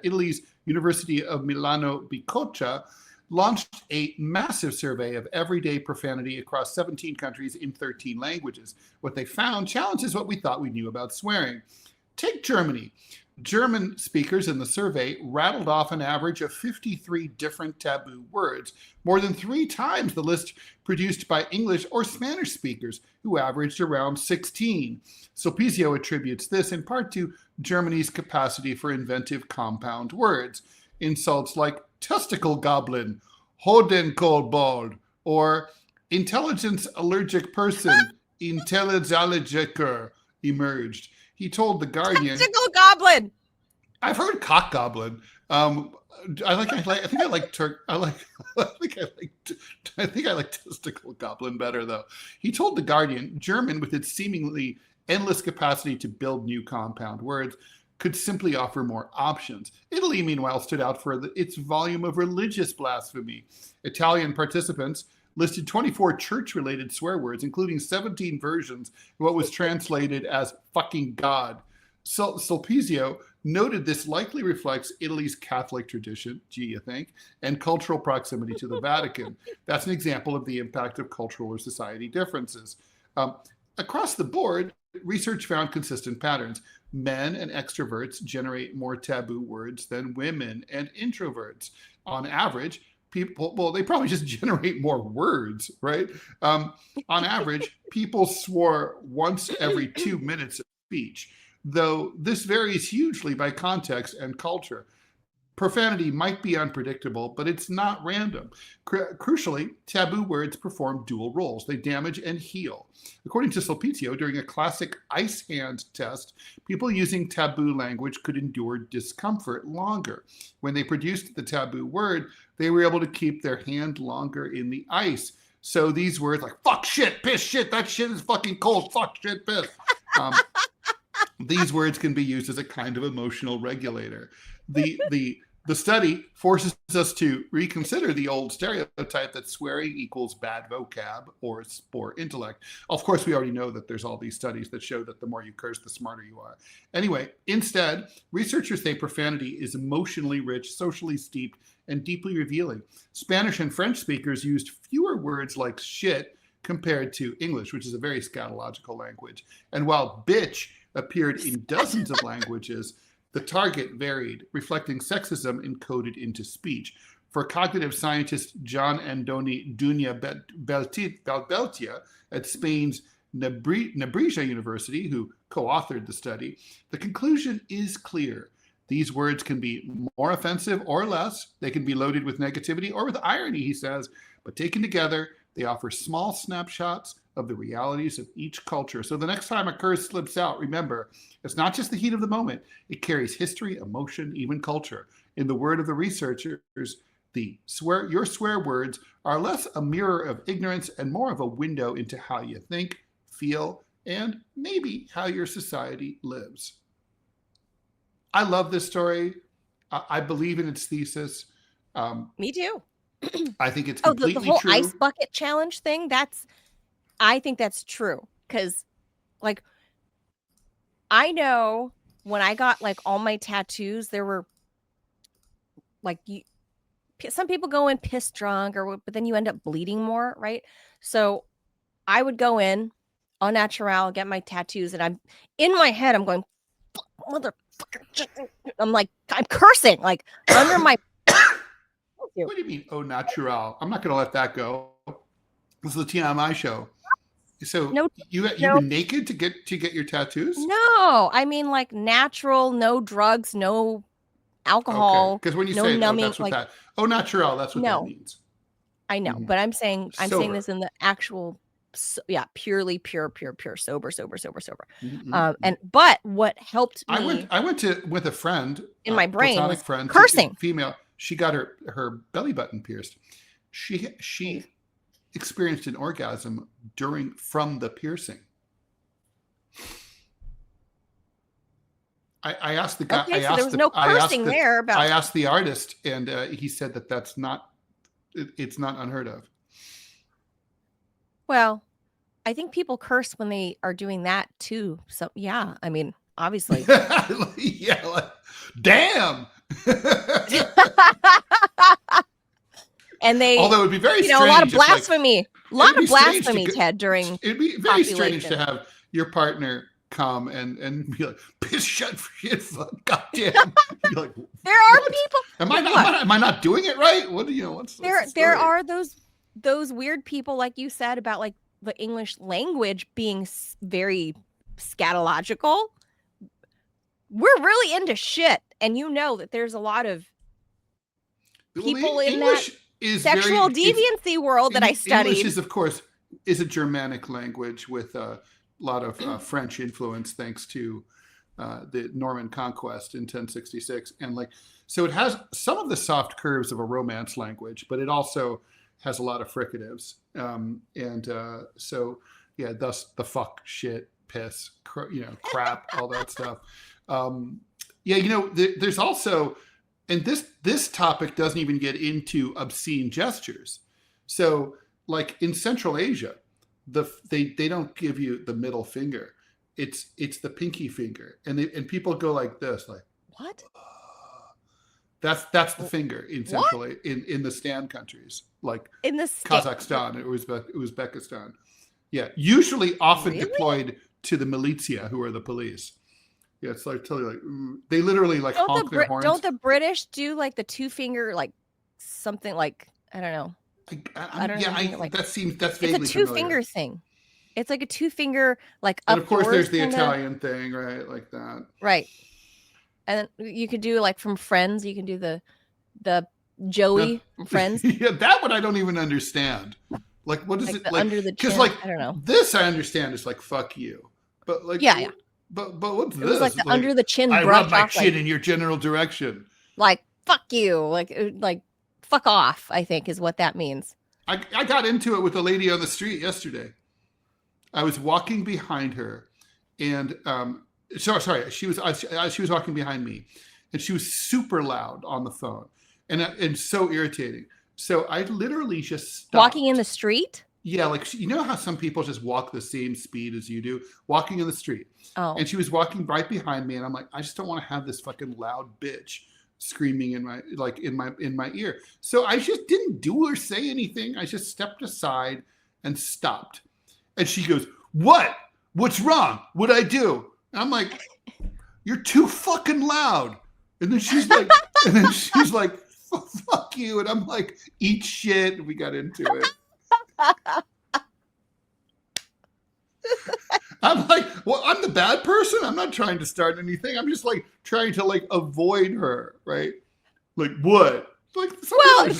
Italy's University of Milano-Bicocca launched a massive survey of everyday profanity across 17 countries in 13 languages. What they found challenges what we thought we knew about swearing. Take Germany. German speakers in the survey rattled off an average of 53 different taboo words, more than 3 times the list produced by English or Spanish speakers, who averaged around 16. Sulpizio attributes this in part to Germany's capacity for inventive compound words. Insults like testicle goblin, Hodenkohlbald, or intelligence allergic person, Intelligallergiker, emerged. He told The Guardian, Testicle goblin. I've heard cock goblin. I think I like testicle goblin better though. He told The Guardian, German, with its seemingly endless capacity to build new compound words, could simply offer more options. Italy, meanwhile, stood out for its volume of religious blasphemy. Italian participants listed 24 church-related swear words, including 17 versions of what was translated as fucking God. Sulpizio noted this likely reflects Italy's Catholic tradition, gee, you think, and cultural proximity to the Vatican. That's an example of the impact of cultural or society differences. Across the board, research found consistent patterns. Men and extroverts generate more taboo words than women and introverts. On average, people, well, they probably just generate more words, right? On average, people swore once every 2 minutes of speech, though this varies hugely by context and culture. Profanity might be unpredictable, but it's not random. Crucially, taboo words perform dual roles. They damage and heal. According to Sulpizio, during a classic ice hand test, people using taboo language could endure discomfort longer. When they produced the taboo word, they were able to keep their hand longer in the ice. So these words like fuck, shit, piss, shit, that shit is fucking cold, fuck, shit, piss. These words can be used as a kind of emotional regulator. The study forces us to reconsider the old stereotype that swearing equals bad vocab or poor intellect. Of course, we already know that there's all these studies that show that the more you curse, the smarter you are. Anyway, instead, researchers say profanity is emotionally rich, socially steeped, and deeply revealing. Spanish and French speakers used fewer words like shit compared to English, which is a very scatological language. And while bitch appeared in dozens of languages, the target varied, reflecting sexism encoded into speech. For cognitive scientist John Andoni Dunya Beltia at Spain's Nebrija University, who co-authored the study, the conclusion is clear. These words can be more offensive or less. They can be loaded with negativity or with irony, he says, but taken together, they offer small snapshots of the realities of each culture. So the next time a curse slips out, remember, it's not just the heat of the moment. It carries history, emotion, even culture. In the word of the researchers, Your swear words are less a mirror of ignorance and more of a window into how you think, feel, and maybe how your society lives. I love this story. I believe in its thesis. Me too. I think it's the completely whole true. ice bucket challenge thing, I think that's true. Because, like, I know when I got, like, all my tattoos, there were, like, some people go in pissed drunk, but then you end up bleeding more, right? So I would go in au natural, get my tattoos, and I'm in my head, I'm going, motherfucker. I'm cursing, like, under my. What do you mean, au natural? I'm not going to let that go. This is the TMI show. So you were naked to get your tattoos? No, I mean, like, natural, no drugs, no alcohol. Because when you no say numbing, that's what au natural, that's what that means. I know, but I'm saying Sober. this in the actual, purely pure, sober. But what helped me? I went with a friend in my brain, platonic friend, cursing. Female. She got her belly button pierced. She experienced an orgasm from the piercing. I asked the guy. Okay, so there was no cursing there. I asked the artist, and he said that's not. It's not unheard of. Well, I think people curse when they are doing that too. So yeah, I mean, obviously. Yeah. Like, damn. And although it would be very strange, a lot of blasphemy, Ted, during. It'd be very strange to have your partner come and be like, piss, shut, shit, fuck, goddamn. You're like, there are people. Am I not doing it right? What do you know? What's there are those weird people, like you said, about like the English language being very scatological. We're really into shit, and you know that there's a lot of people in English that sexual deviancy world that I studied. English is, of course, a Germanic language with a lot of French influence, thanks to the Norman conquest in 1066, and so it has some of the soft curves of a Romance language, but it also has a lot of fricatives, so yeah, thus the fuck, shit, piss, crap, all that stuff. There's also, and this topic doesn't even get into obscene gestures. So, like in Central Asia, they don't give you the middle finger; it's the pinky finger, and people go like this, like what? That's the finger in Central in the stand countries, like in the Kazakhstan, Uzbekistan. Yeah, usually often deployed to the militia, who are the police. Yeah, it's like totally like they literally like honk their horns. Don't the British do like the two finger, like something like, I don't know. I don't know. That's vaguely it's a two finger thing. It's like a two finger, like up. And of course, there's the Italian thing, right? Like that. Right. And then you could do like from Friends. You can do the Joey from Friends. Yeah, that one I don't even understand. Like, what is it like? Under the chin. Because like I don't know. This I understand is like fuck you, but like yeah. But what's this? It was like the under the chin. I rub my chin in your general direction. Like fuck you, like fuck off. I think is what that means. I got into it with a lady on the street yesterday. I was walking behind her, and she was walking behind me, and she was super loud on the phone, and so irritating. So I literally just stopped. Walking in the street? Yeah, like you know how some people just walk the same speed as you do, walking in the street. Oh. And she was walking right behind me, and I'm like, I just don't want to have this fucking loud bitch screaming in my ear. So I just didn't do or say anything. I just stepped aside and stopped. And she goes, "What? What's wrong? What'd I do?" And I'm like, "You're too fucking loud." And then she's like, "Fuck you." And I'm like, "Eat shit." And we got into it. I'm like, well, I'm the bad person. I'm not trying to start anything. I'm just like trying to like avoid her, right? Like what? Like, well,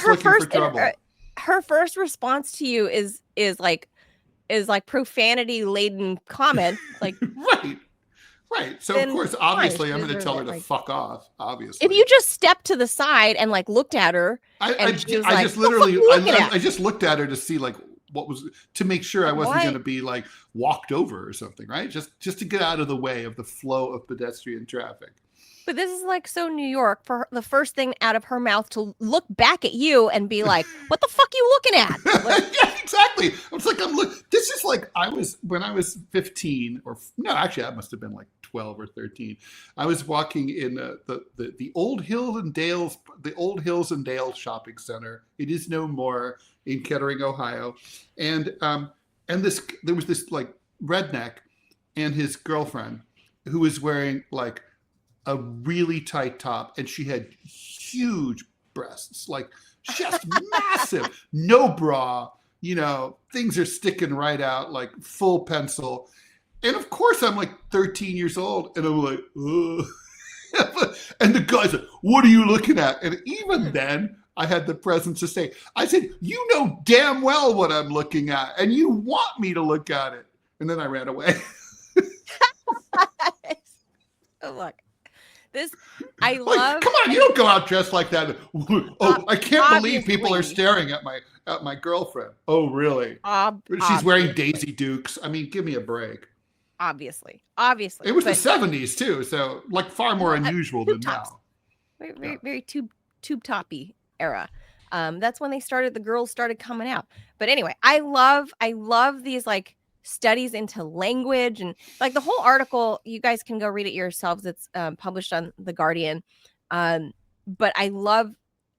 her first response to you is like profanity laden comment, like right. Right. So of then course, fine, obviously, she I'm going to deserves tell her it. to Like, fuck off. Obviously, if you just stepped to the side and like looked at her, and she was I like, just "What the fuck literally, are you looking at?" I just looked at her to see like what was, to make sure I wasn't Why? going to be like walked over or something, right? Just to get out of the way of the flow of pedestrian traffic. But this is like so New York for the first thing out of her mouth to look back at you and be like, "What the fuck you looking at?" Like, Yeah, exactly. I was like, this is like when I was 15 or no, actually I must have been like 12 or 13. I was walking in the old Hills and Dales shopping center. It is no more, in Kettering, Ohio. And there was this like redneck and his girlfriend who was wearing like a really tight top, and she had huge breasts, like just massive, no bra, things are sticking right out, like full pencil. And of course, I'm like 13 years old, and I'm like, ugh. And the guy's like, "What are you looking at?" And even then, I had the presence to say, I said, "You know damn well what I'm looking at, and you want me to look at it." And then I ran away. oh, look, this I Like, love. come on, you don't go out dressed like that. Oh, I can't believe people are Obviously. staring at my girlfriend. Oh, really? She's wearing Daisy Dukes. I mean, give me a break. Obviously. It was the 70s too, so like far more unusual than tops. now. Very tube toppy era. That's when the girls started coming out. But anyway, I love these like studies into language, and like the whole article, you guys can go read it yourselves. It's published on The Guardian. But I love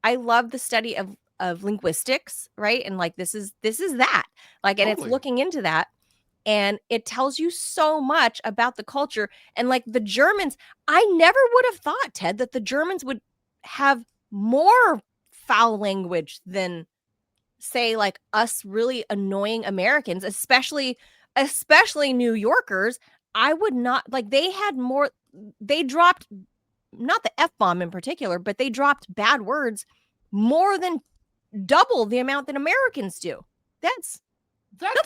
the study of linguistics, right? And like this is that. Like, and it's Totally. looking into that. And it tells you so much about the culture. And like the Germans, I never would have thought, Ted, that the Germans would have more foul language than, say, like us really annoying Americans, especially New Yorkers. I would not, like, they had more, they dropped, not the F-bomb in particular, but they dropped bad words more than double the amount that Americans do. That's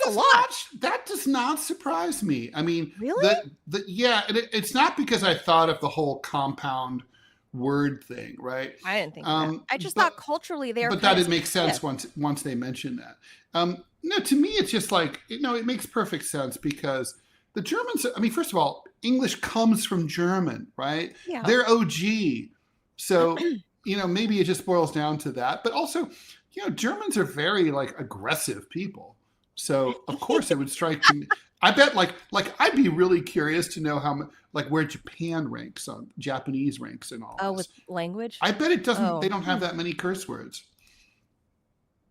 a lot. That does not surprise me. I mean, really? Yeah, it's not because I thought of the whole compound word thing, right? I didn't think that. I just thought culturally they were. But that did make sense once they mentioned that. No, to me, it's just like, it makes perfect sense because the Germans, I mean, first of all, English comes from German, right? Yeah. They're OG. So, maybe it just boils down to that. But also, Germans are very like aggressive people. So of course it would strike me. I bet like I'd be really curious to know how like where Japanese ranks and all. Oh, with language? I bet it doesn't. They don't have that many curse words.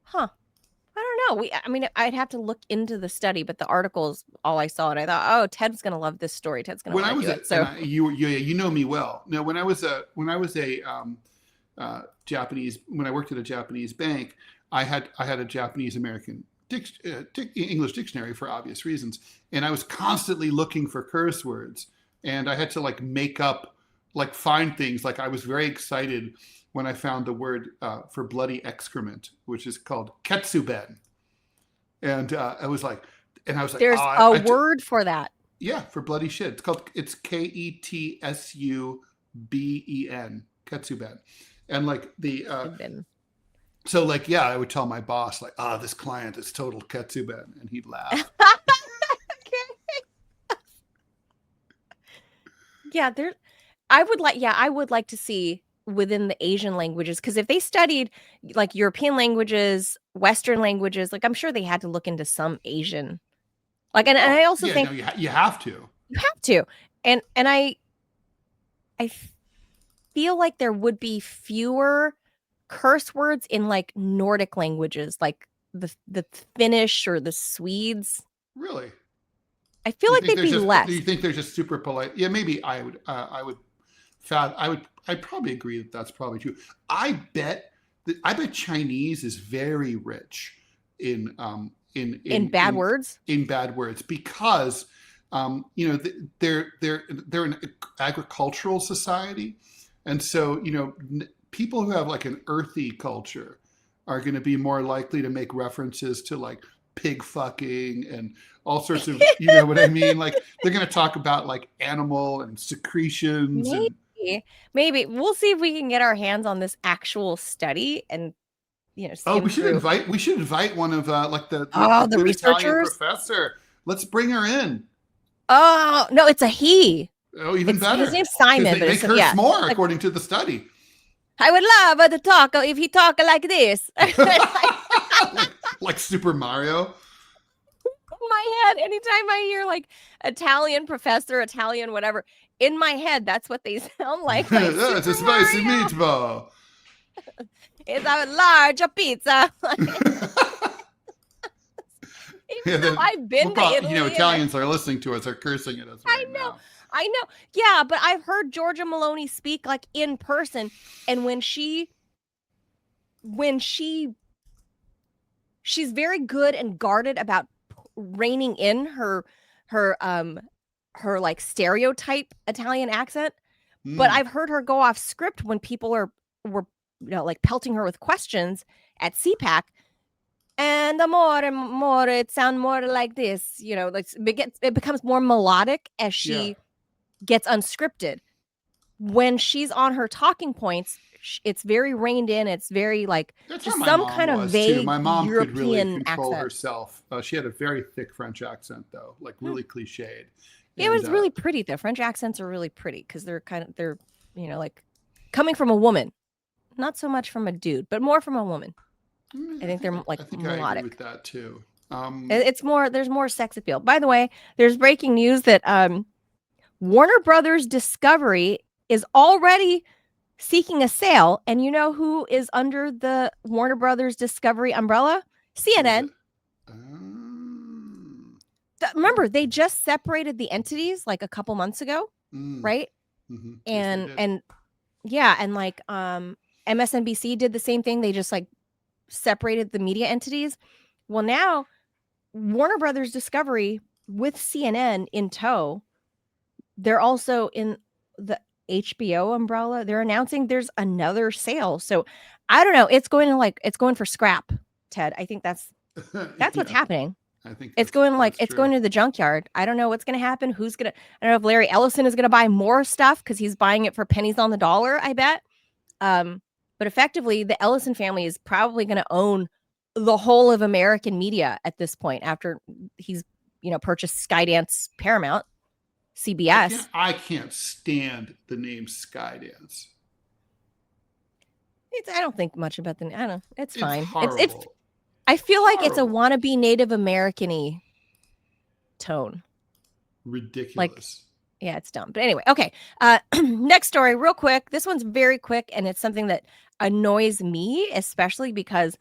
Huh. I don't know. I mean, I'd have to look into the study, but the article is all I saw, and I thought, oh, Ted's gonna love this story. Ted's gonna love it. So you know me well. No, when I was a Japanese, when I worked at a Japanese bank, I had a Japanese American English dictionary for obvious reasons, and I was constantly looking for curse words, and I had to like make up, like find things. Like I was very excited when I found the word for bloody excrement, which is called ketsuben, and I was like, there's a word for that. Yeah, for bloody shit. It's ketsuben, ketsuben, and like the. So like, yeah, I would tell my boss like, this client is total ketsuben, and he'd laugh. Yeah, I would like to see within the Asian languages, because if they studied like European languages, Western languages, like I'm sure they had to look into some Asian. Like, and I also think you have to. You have to, and I feel like there would be fewer curse words in like Nordic languages, like the Finnish or the Swedes. Really? I feel like they'd be less. Do you think they're just super polite? Yeah, maybe I'd probably agree that that's probably true. I bet Chinese is very rich in bad words. In bad words, because they're an agricultural society, and so people who have like an earthy culture are going to be more likely to make references to like pig fucking and all sorts of, you know what I mean? Like they're going to talk about like animal and secretions. Maybe we'll see if we can get our hands on this actual study and, you know, we should invite one of like the the good Italian researchers. professor. Let's bring her in. Oh no, it's a he. Oh, even better. His name's Simon, they but make her smart according to the study. I would love to talk if he talk like this. like Super Mario. My head, anytime I hear like Italian professor, Italian whatever, in my head, that's what they sound like. It's a spicy meatball. It's a large pizza. I've been to Italy. You know, Italians are listening to us, are cursing at us right now. I know. Yeah, but I've heard Giorgia Meloni speak like in person, and when she's very good and guarded about reining in her like stereotype Italian accent. But I've heard her go off script when people were like pelting her with questions at CPAC. And more, it sounds more like this, you know, like it becomes more melodic as she gets unscripted. When she's on her talking points, it's very reined in. It's very like just some kind of vague My mom European could really control accent. herself. She had a very thick French accent, though, like really cliched. It was really pretty. The French accents are really pretty because they're you know, like coming from a woman, not so much from a dude, but more from a woman. I think they're like melodic. I agree with that too. It's more. There's more sex appeal. By the way, there's breaking news that Warner Brothers Discovery is already seeking a sale, and you know who is under the Warner Brothers Discovery umbrella? CNN. Remember, they just separated the entities like a couple months ago, right? Mm-hmm. And yeah, and like MSNBC did the same thing. They just like separated the media entities. Well, now Warner Brothers Discovery with CNN in tow, they're also in the HBO umbrella. They're announcing there's another sale. So I don't know. It's going for scrap, Ted. I think that's what's happening. I think it's going to the junkyard. I don't know what's going to happen. I don't know if Larry Ellison is going to buy more stuff because he's buying it for pennies on the dollar, I bet. But effectively, the Ellison family is probably going to own the whole of American media at this point after he's, you know, purchased Skydance, Paramount, CBS. I can't stand the name Skydance. I don't think much about the. I don't know. It's fine. Horrible. I feel like it's a wannabe Native American-y tone. Ridiculous. Yeah, it's dumb. But anyway, okay. Next story, real quick. This one's very quick, and it's something that annoys me, especially because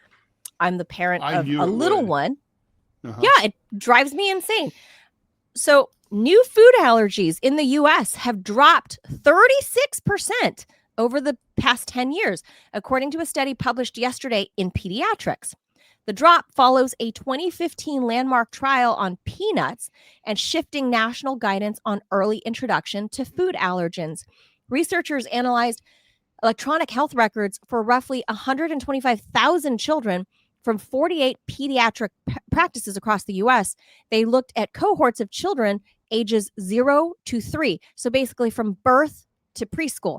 I'm the parent of a little one. Yeah, it drives me insane. So new food allergies in the U.S. have dropped 36% over the past 10 years, according to a study published yesterday in Pediatrics. The drop follows a 2015 landmark trial on peanuts and shifting national guidance on early introduction to food allergens. Researchers analyzed electronic health records for roughly 125,000 children from 48 pediatric practices across the U.S. They looked at cohorts of children ages 0 to 3, so basically from birth to preschool,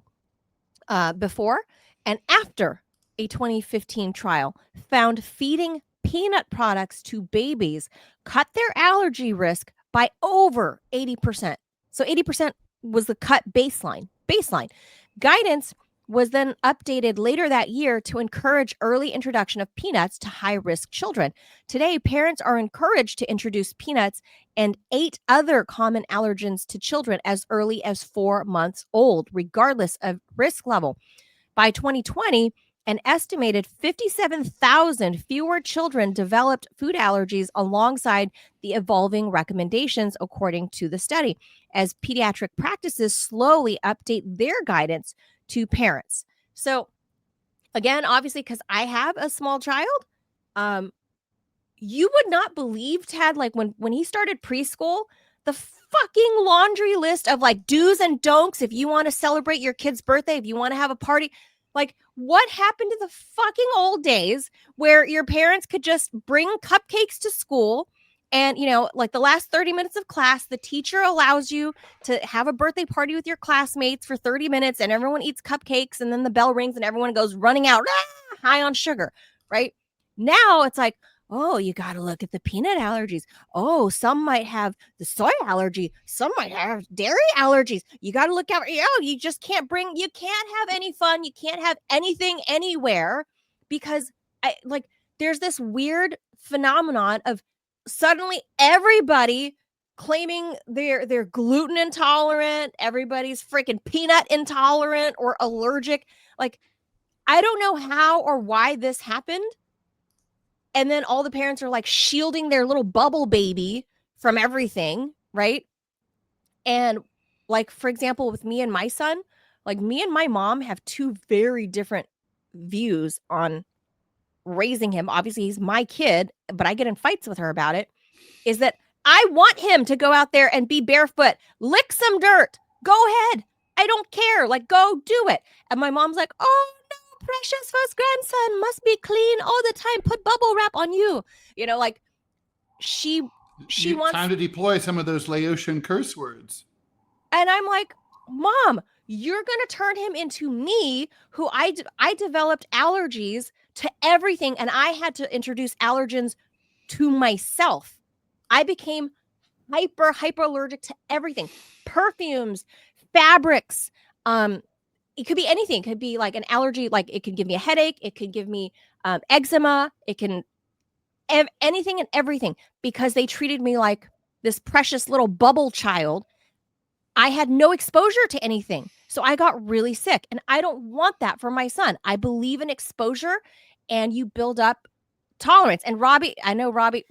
before and after a 2015 trial found feeding peanut products to babies cut their allergy risk by over 80%. So 80% was the cut baseline. Guidance was then updated later that year to encourage early introduction of peanuts to high-risk children. Today, parents are encouraged to introduce peanuts and 8 other common allergens to children as early as 4 months old, regardless of risk level. By 2020, an estimated 57,000 fewer children developed food allergies alongside the evolving recommendations, according to the study, as pediatric practices slowly update their guidance to parents. So again, obviously, because I have a small child, you would not believe, Ted, like when he started preschool, the fucking laundry list of like do's and don'ts if you want to celebrate your kid's birthday, if you want to have a party. Like, what happened to the fucking old days where your parents could just bring cupcakes to school and, like the last 30 minutes of class, the teacher allows you to have a birthday party with your classmates for 30 minutes and everyone eats cupcakes and then the bell rings and everyone goes running out high on sugar, right? Now it's like, oh, you got to look at the peanut allergies. Oh, some might have the soy allergy. Some might have dairy allergies. You got to look out. You just can't you can't have any fun. You can't have anything anywhere because there's this weird phenomenon of suddenly everybody claiming they're gluten intolerant. Everybody's freaking peanut intolerant or allergic. Like, I don't know how or why this happened. And then all the parents are like shielding their little bubble baby from everything, right? And like, for example, with me and my son, like me and my mom have two very different views on raising him. Obviously, he's my kid, but I get in fights with her about it. Is that I want him to go out there and be barefoot, lick some dirt, go ahead. I don't care. Like, go do it. And my mom's like, oh, precious first grandson must be clean all the time. Put bubble wrap on you. Like she wants time to deploy some of those Laotian curse words. And I'm like, Mom, you're going to turn him into me, who I developed allergies to everything. And I had to introduce allergens to myself. I became hyper allergic to everything. Perfumes, fabrics, it could be anything. It could be like an allergy. Like it could give me a headache. It could give me eczema. It can anything and everything because they treated me like this precious little bubble child. I had no exposure to anything. So I got really sick and I don't want that for my son. I believe in exposure and you build up tolerance. And Robbie, I know Robbie,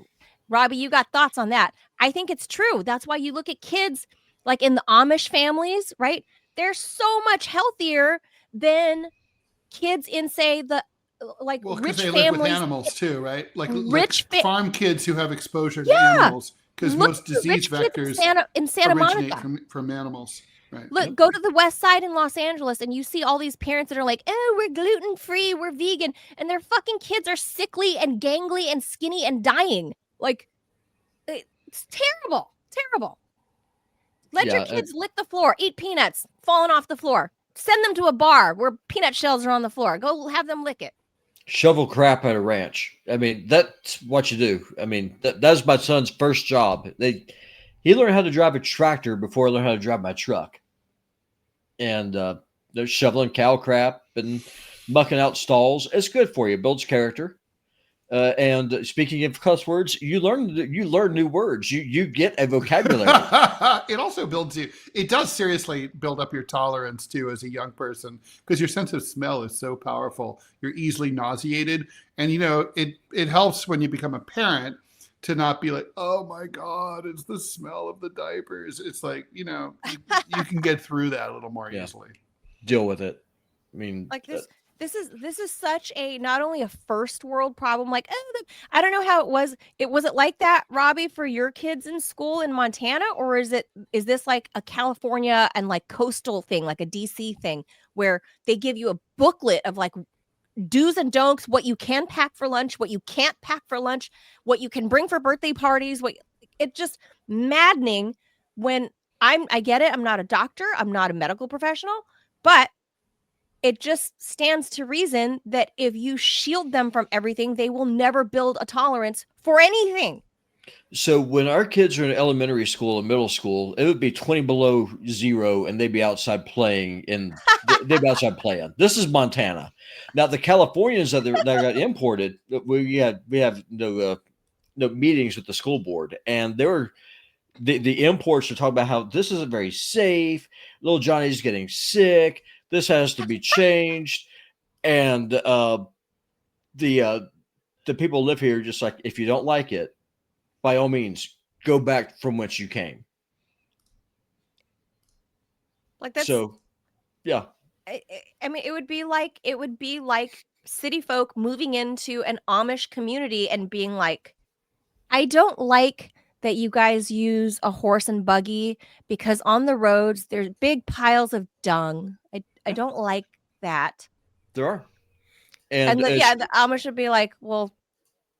you got thoughts on that. I think it's true. That's why you look at kids like in the Amish families, right? They're so much healthier than kids in, say, the rich they families. Live with animals too, right? Like farm kids who have exposure to Yeah. animals, because most disease vectors in Santa originate Monica. from animals. Right. Look, go to the West Side in Los Angeles and you see all these parents that are like, oh, we're gluten-free, we're vegan. And their fucking kids are sickly and gangly and skinny and dying. Like, it's terrible. Terrible. Let your kids lick the floor, eat peanuts, falling off the floor. Send them to a bar where peanut shells are on the floor. Go have them lick it. Shovel crap at a ranch. I mean, that's what you do. I mean, that's my son's first job. He learned how to drive a tractor before he learned how to drive my truck. And they're shoveling cow crap and mucking out stalls. It's good for you. It builds character. And speaking of cuss words, you learn new words. You get a vocabulary. It also builds you. It does seriously build up your tolerance too as a young person, because your sense of smell is so powerful. You're easily nauseated, and it helps when you become a parent to not be like, oh my God, it's the smell of the diapers. It's like, you can get through that a little more easily. Deal with it. I mean, like this. This is such a not only a first world problem. Like, I don't know how it was. Was it like that, Robbie, for your kids in school in Montana, or is this like a California and like coastal thing, like a DC thing, where they give you a booklet of like do's and don'ts, what you can pack for lunch, what you can't pack for lunch, what you can bring for birthday parties. It's just maddening when I get it. I'm not a doctor. I'm not a medical professional, but it just stands to reason that if you shield them from everything, they will never build a tolerance for anything. So when our kids are in elementary school and middle school, it would be 20 below zero and they'd be outside playing. This is Montana. Now the Californians that got imported, we have no meetings with the school board, and they were the imports are talking about how this isn't very safe. Little Johnny's getting sick. This has to be changed. And the people who live here just like, if you don't like it, by all means, go back from whence you came. Like that's so, yeah. I mean, it would be like city folk moving into an Amish community and being like, I don't like that you guys use a horse and buggy because on the roads there's big piles of dung. I don't like that. There are. And And the Amish would be like, well,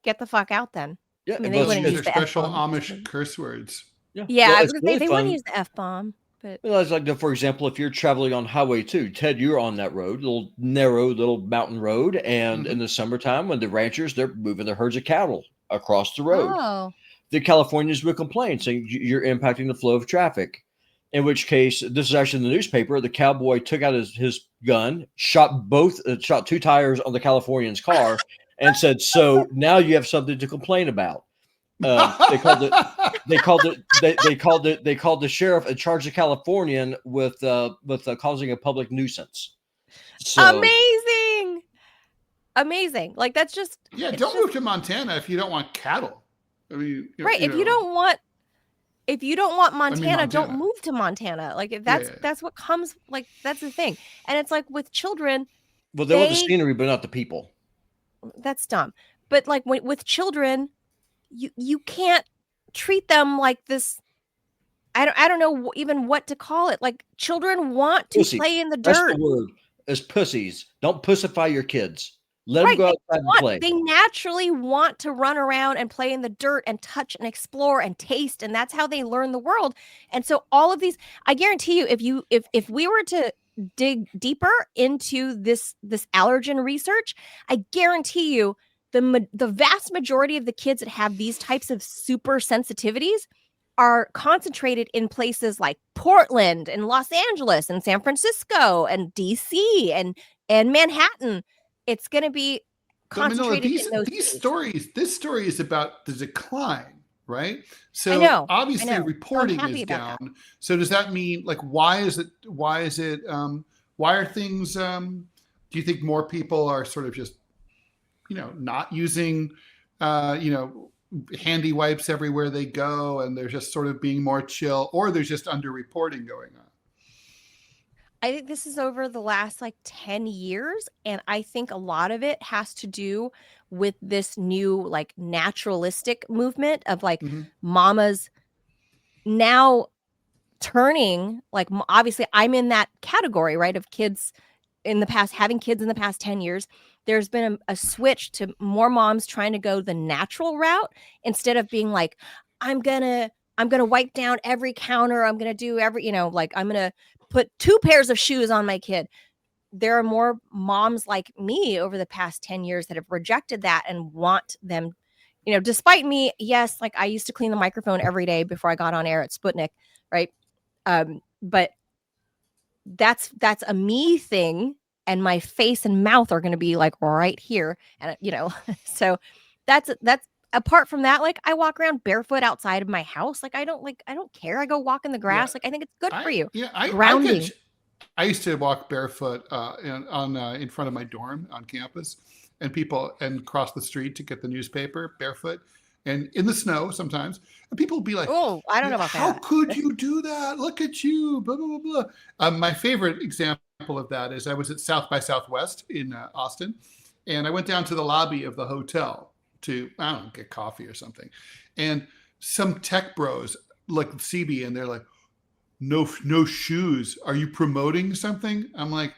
get the fuck out then. yeah, I mean, they well, wouldn't Use use their the special F-bomb. Amish curse words. yeah. Yeah, Well, I was it's going to really say, they fun. wouldn't use the F-bomb. But Well, it's like, for example, if you're traveling on Highway 2, Ted, you're on that road, little narrow little mountain road, and in the summertime, when the ranchers, they're moving their herds of cattle across the road, oh, the Californians would complain, saying you're impacting the flow of traffic. In which case, this is actually in the newspaper. The cowboy took out his gun, shot two tires on the Californian's car, and said, "So now you have something to complain about." They called it. They called the sheriff and charged the Californian with causing a public nuisance. So amazing! Like that's just don't move to Montana if you don't want cattle. I mean, right. If you don't want Montana, don't move to Montana. Like if that's what comes. Like that's the thing, and it's like with children. Well, they want the scenery, but not the people. That's dumb. But like with children, you can't treat them like this. I don't know even what to call it. Like children want to play in the dirt. That's the word. Is pussies. Don't pussify your kids. Let them go outside and play. They naturally want to run around and play in the dirt and touch and explore and taste, and that's how they learn the world. And so all of these, I guarantee you, if we were to dig deeper into this allergen research, I guarantee you the vast majority of the kids that have these types of super sensitivities are concentrated in places like Portland and Los Angeles and San Francisco and DC and Manhattan. It's going to be concentrated in those This story is about the decline, right? So obviously reporting is down. That. So does that mean like why are things do you think more people are sort of just not using handy wipes everywhere they go, and they're just sort of being more chill, or there's just underreporting going on? I think this is over the last like 10 years. And I think a lot of it has to do with this new like naturalistic movement of like mamas now turning like, obviously I'm in that category, right? Of kids in the past, having kids in the past 10 years. There's been a switch to more moms trying to go the natural route instead of being like, I'm gonna wipe down every counter. I'm gonna do every, like I'm gonna put 2 pairs of shoes on my kid. There are more moms like me over the past 10 years that have rejected that and want them, despite me. Yes, like I used to clean the microphone every day before I got on air at Sputnik, right? But that's a me thing. And my face and mouth are going to be like right here. And, so that's apart from that, like I walk around barefoot outside of my house. Like I don't care. I go walk in the grass. Yeah. Like I think it's good for you. Yeah, grounding. I used to walk barefoot in front of my dorm on campus, and cross the street to get the newspaper barefoot, and in the snow sometimes. And people would be like, "Oh, I don't know about how that. How could you do that? Look at you!" Blah blah blah blah. My favorite example of that is I was at South by Southwest in Austin, and I went down to the lobby of the hotel to get coffee or something, and some tech bros like see me and they're like, no shoes, are you promoting something? I'm like,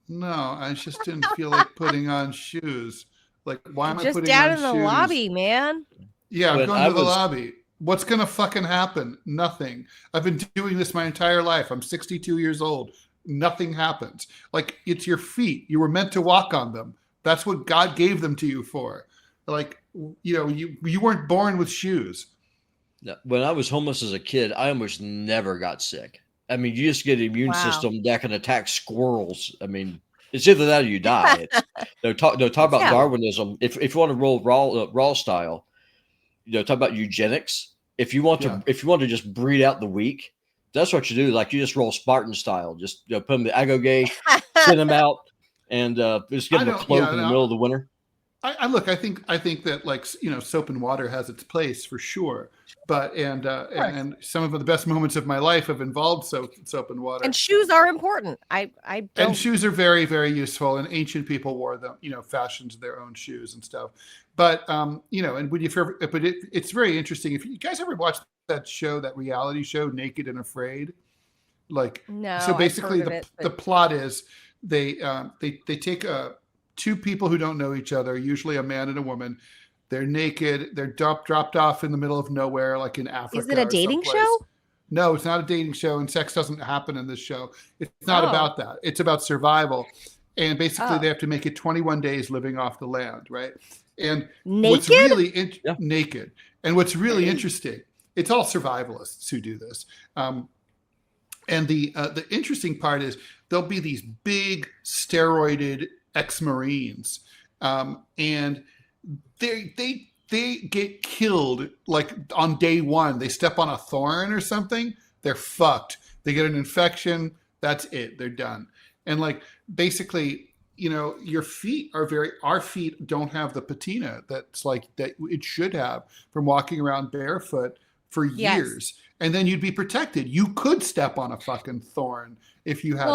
no, I just didn't feel like putting on shoes. Like, why am I putting on shoes? Just down in the lobby, man. Yeah, I'm going to the lobby. What's gonna fucking happen? Nothing. I've been doing this my entire life. I'm 62 years old. Nothing happens. Like, it's your feet. You were meant to walk on them. That's what God gave them to you for. Like, you weren't born with shoes. When I was homeless as a kid, I almost never got sick. I mean, you just get an immune system that can attack squirrels. I mean, it's either that or you die. Talk about Darwinism. If you want to roll Rall style, talk about eugenics. If you want to just breed out the weak, that's what you do. Like you just roll Spartan style. Just put them in the agogay, send them out, and just give them a cloak in the middle of the winter. I think that like soap and water has its place for sure, but and some of the best moments of my life have involved soap and water. And shoes are important. And shoes are very, very useful. And ancient people wore them, fashioned their own shoes and stuff. But and it's very interesting. If you guys ever watched that show, that reality show, Naked and Afraid, like no. So basically, the plot is they take two people who don't know each other, usually a man and a woman. They're naked. They're dropped off in the middle of nowhere, like in Africa. Is it a or dating someplace. show? No, it's not a dating show, and sex doesn't happen in this show. It's not Oh. about that. It's about survival. And basically, Oh. they have to make it 21 days living off the land, right? And Naked? what's really Yeah. naked, and what's really interesting, it's all survivalists who do this. And the interesting part is there'll be these big steroided ex-Marines, and they get killed like on day one. They step on a thorn or something, they're fucked. They get an infection, that's it, they're done. And like basically, our feet don't have the patina that's like that it should have from walking around barefoot for years. And then you'd be protected. You could step on a fucking thorn if you had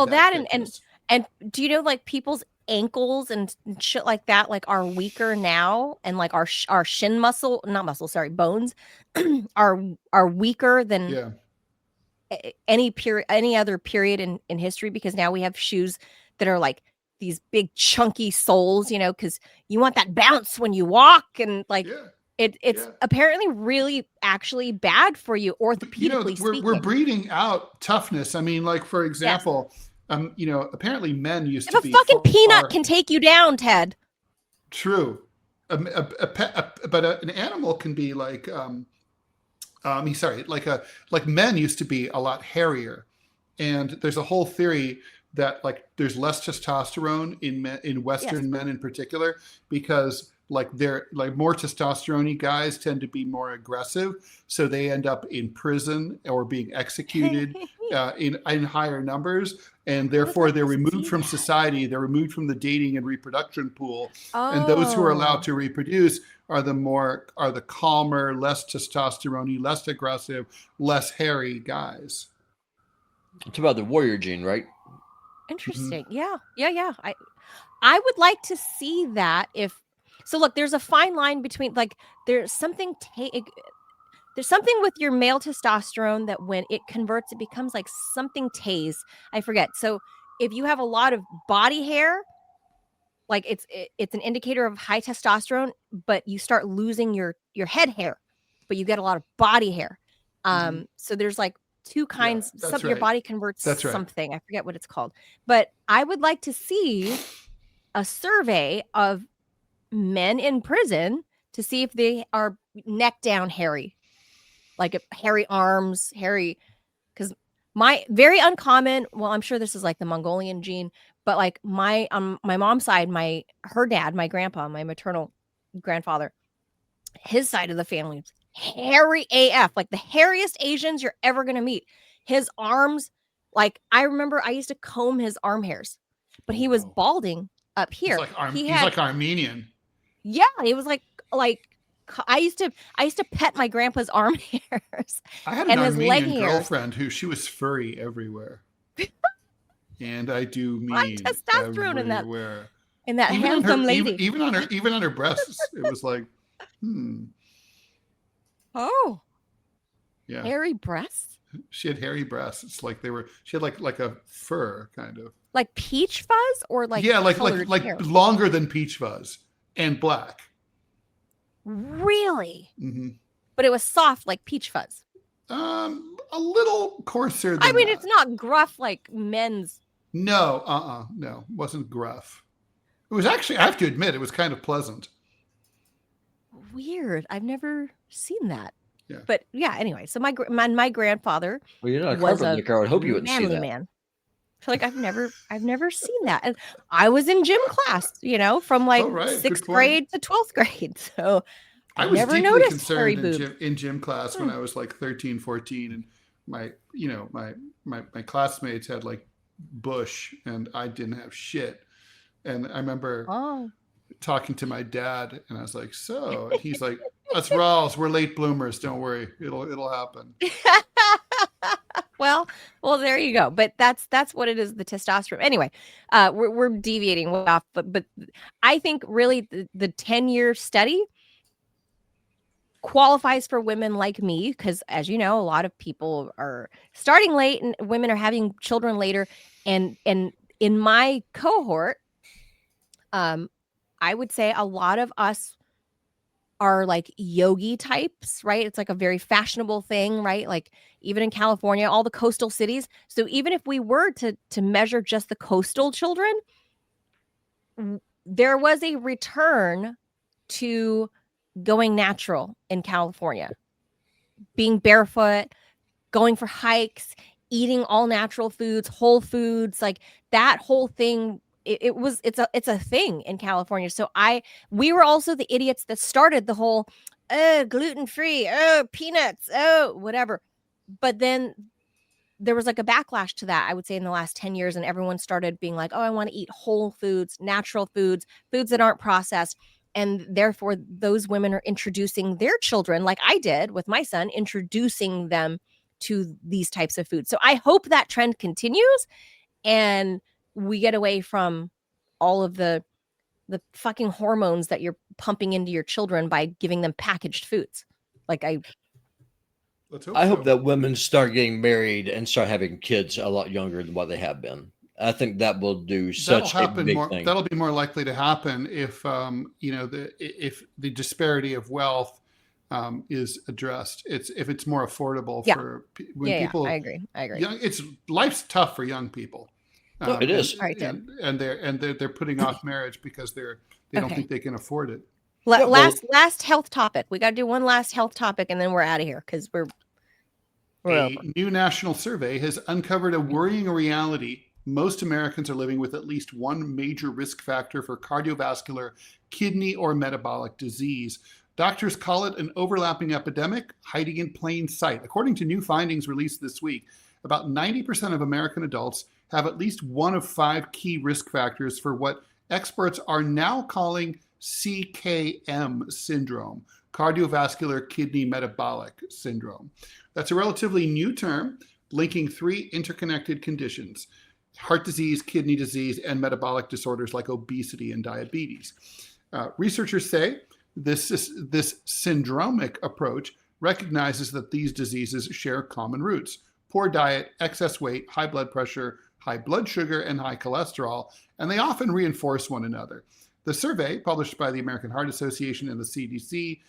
and do you know like people's ankles and shit like that like are weaker now, and like our shin bones are weaker than any other period in history, because now we have shoes that are like these big chunky soles, because you want that bounce when you walk, and like it's apparently really actually bad for you orthopedically speaking. We're breeding out toughness. I mean, like for example, apparently men used to be. If a fucking peanut can take you down, Ted. True, but an animal can be like. Like men used to be a lot hairier, and there's a whole theory that like there's less testosterone in Western men in particular, because like they're like more testosterone-y guys tend to be more aggressive, so they end up in prison or being executed in higher numbers, and therefore they're removed from society. They're removed from the dating and reproduction pool, and those who are allowed to reproduce are the calmer, less testosterone-y, less aggressive, less hairy guys. It's about the warrior gene, right? Interesting. Mm-hmm. Yeah. I would like to see that. So look, there's a fine line between like there's something with your male testosterone that when it converts, it becomes like something tase. I forget. So if you have a lot of body hair, like it's an indicator of high testosterone, but you start losing your head hair, but you get a lot of body hair. So there's like two kinds. Your body converts something. I forget what it's called, but I would like to see a survey of men in prison to see if they are neck down hairy, like hairy arms, because my very uncommon. Well, I'm sure this is like the Mongolian gene, but like my mom's side, her dad, my grandpa, my maternal grandfather, his side of the family, hairy AF, like the hairiest Asians you're ever gonna meet. His arms, like I remember, I used to comb his arm hairs, but he was balding up here. He's like Armenian. Yeah, he was like I used to pet my grandpa's arm hairs. I had an Armenian girlfriend who she was furry everywhere. And I do mean testosterone everywhere. in that handsome lady. Even on her breasts, it was like, Oh. Yeah. Hairy breasts? She had hairy breasts. It's like she had like a fur kind of. Like peach fuzz or like like hair? longer than peach fuzz and black. Really? Mm-hmm. But it was soft like peach fuzz. A little coarser than that. It's not gruff like men's. No, no, wasn't gruff. It was actually, I have to admit, it was kind of pleasant. Weird. I've never seen that. Yeah. But yeah, anyway, so my grandfather you're not a was carpenter. I would hope you wouldn't see that. Man. So like I've never seen that. And I was in gym class, from like 6th grade to 12th grade. So I was never deeply noticed concerned in gym class when I was like 13, 14, and my classmates had like bush and I didn't have shit. And I remember talking to my dad, and I was like, "So," and he's like, "Us Ralls, we're late bloomers. Don't worry, it'll happen." Well, there you go. But that's what it is. The testosterone. Anyway, we're deviating off, but I think really the 10-year study qualifies for women like me, because as you know, a lot of people are starting late and women are having children later, and in my cohort, I would say a lot of us are like yogi types, right? It's like a very fashionable thing, right? Like even in California, all the coastal cities. So even if we were to measure just the coastal children, there was a return to going natural in California, being barefoot, going for hikes, eating all natural foods, whole foods, like that whole thing. It's a thing in California. So we were also the idiots that started the whole gluten-free, peanuts, whatever. But then there was like a backlash to that, I would say, in the last 10 years, and everyone started being like, oh, I want to eat whole foods, natural foods, foods that aren't processed. And therefore those women are introducing their children, like I did with my son, introducing them to these types of foods. So I hope that trend continues and we get away from all of the fucking hormones that you're pumping into your children by giving them packaged foods. Like I hope that women start getting married and start having kids a lot younger than what they have been. I think that will do such a big thing. That'll be more likely to happen if if the disparity of wealth is addressed. If it's more affordable for when people. I agree. Life's tough for young people. It is, and they're putting off marriage because they don't think they can afford it. Last health topic. We got to do one last health topic, and then we're out of here because we're a new national survey has uncovered a worrying reality. Most Americans are living with at least one major risk factor for cardiovascular, kidney, or metabolic disease. Doctors call it an overlapping epidemic hiding in plain sight. According to new findings released this week, about 90% of American adults have at least one of 5 key risk factors for what experts are now calling CKM syndrome, cardiovascular kidney metabolic syndrome. That's a relatively new term linking 3 interconnected conditions: heart disease, kidney disease, and metabolic disorders like obesity and diabetes. Researchers say this syndromic approach recognizes that these diseases share common roots: poor diet, excess weight, high blood pressure, high blood sugar, and high cholesterol, and they often reinforce one another. The survey, published by the American Heart Association and the CDC,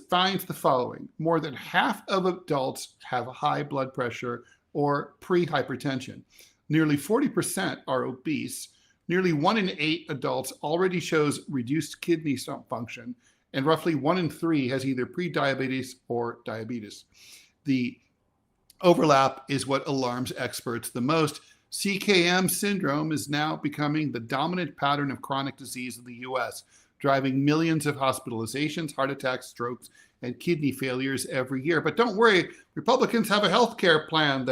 finds the following: more than half of adults have high blood pressure or pre-hypertension. Nearly 40% are obese. Nearly 1 in 8 adults already shows reduced kidney function, and roughly 1 in 3 has either pre-diabetes or diabetes. The overlap is what alarms experts the most. CKM syndrome is now becoming the dominant pattern of chronic disease in the U.S., driving millions of hospitalizations, heart attacks, strokes, and kidney failures every year. But don't worry, Republicans have a health care plan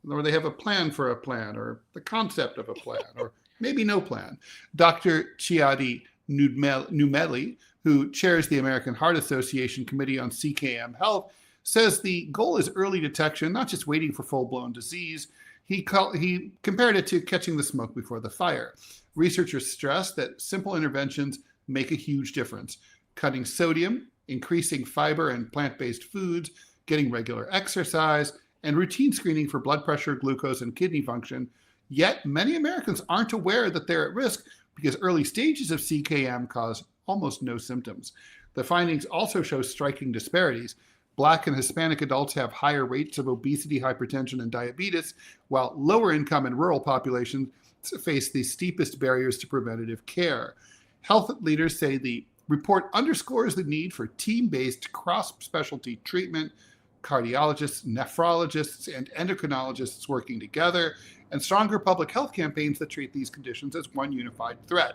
or they have a plan for a plan, or the concept of a plan, or maybe no plan. Dr. Chiadi Numeli, who chairs the American Heart Association Committee on CKM Health, says the goal is early detection, not just waiting for full-blown disease. He compared it to catching the smoke before the fire. Researchers stress that simple interventions make a huge difference: cutting sodium, increasing fiber and plant-based foods, getting regular exercise, and routine screening for blood pressure, glucose, and kidney function. Yet many Americans aren't aware that they're at risk because early stages of CKM cause almost no symptoms. The findings also show striking disparities. Black and Hispanic adults have higher rates of obesity, hypertension, and diabetes, while lower income and rural populations face the steepest barriers to preventative care. Health leaders say the report underscores the need for team-based cross-specialty treatment, cardiologists, nephrologists, and endocrinologists working together, and stronger public health campaigns that treat these conditions as one unified threat.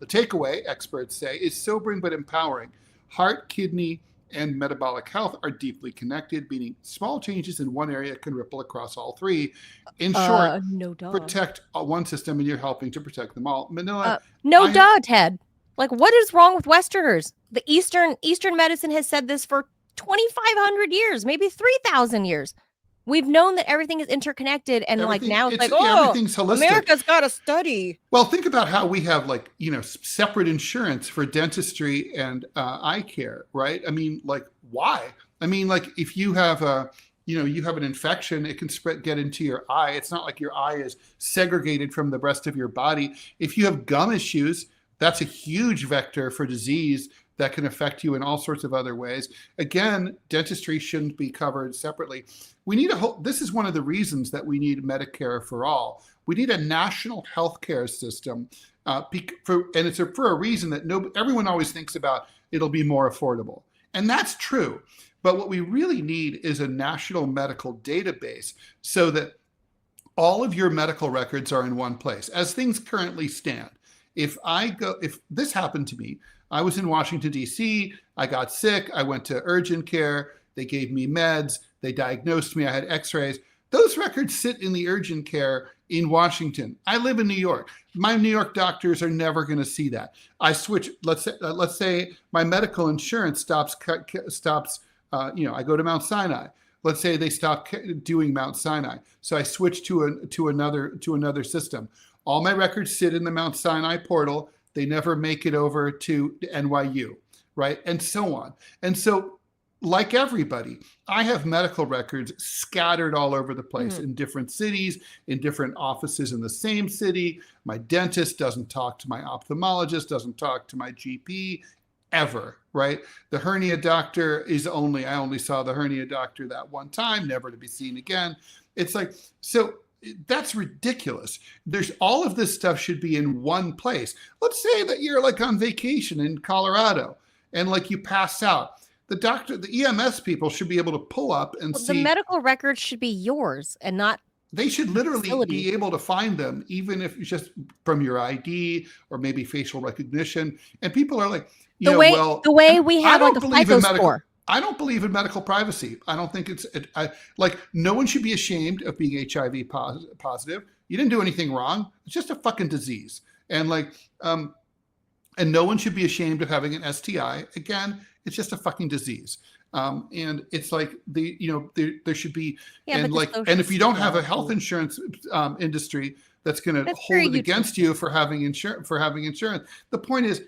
The takeaway, experts say, is sobering but empowering. Heart, kidney, and metabolic health are deeply connected, meaning small changes in one area can ripple across all 3. In short, protect one system and you're helping to protect them all. Manila, Ted. Like, what is wrong with Westerners? The Eastern medicine has said this for 2,500 years, maybe 3,000 years. We've known that everything is interconnected, and now it's like, everything's holistic. America's got a study. Well, think about how we have separate insurance for dentistry and eye care, right? I mean, why? I mean, if you have you have an infection, it can get into your eye. It's not like your eye is segregated from the rest of your body. If you have gum issues, that's a huge vector for disease that can affect you in all sorts of other ways. Again, dentistry shouldn't be covered separately. We need this is one of the reasons that we need Medicare for all. We need a national healthcare system, and it's for a reason that everyone always thinks about it'll be more affordable. And that's true. But what we really need is a national medical database so that all of your medical records are in one place. As things currently stand, if this happened to me, I was in Washington, D.C., I got sick, I went to urgent care, they gave me meds, they diagnosed me, I had x-rays. Those records sit in the urgent care in Washington. I live in New York. My New York doctors are never going to see that. I switch, let's say my medical insurance stops, I go to Mount Sinai. Let's say they stop doing Mount Sinai. So I switch to another system. All my records sit in the Mount Sinai portal. They never make it over to NYU, right? And so on. And so, like everybody, I have medical records scattered all over the place in different cities, in different offices in the same city. My dentist doesn't talk to my ophthalmologist, doesn't talk to my GP ever, right? The hernia doctor I only saw the hernia doctor that one time, never to be seen again. It's like, so that's ridiculous. There's all of this stuff should be in one place. Let's say that you're like on vacation in Colorado and like you pass out. The EMS people should be able to pull up and see. The medical records should be yours and not. They should literally be able to find them, even if it's just from your ID or maybe facial recognition. And people are like, the way we have like a FICO score. I don't believe in medical privacy. I don't think no one should be ashamed of being HIV positive. You didn't do anything wrong. It's just a fucking disease. And and no one should be ashamed of having an STI. Again, it's just a fucking disease. And it's like there should be, and if you don't have a health insurance industry that's going to hold it against you for having insurance, the point is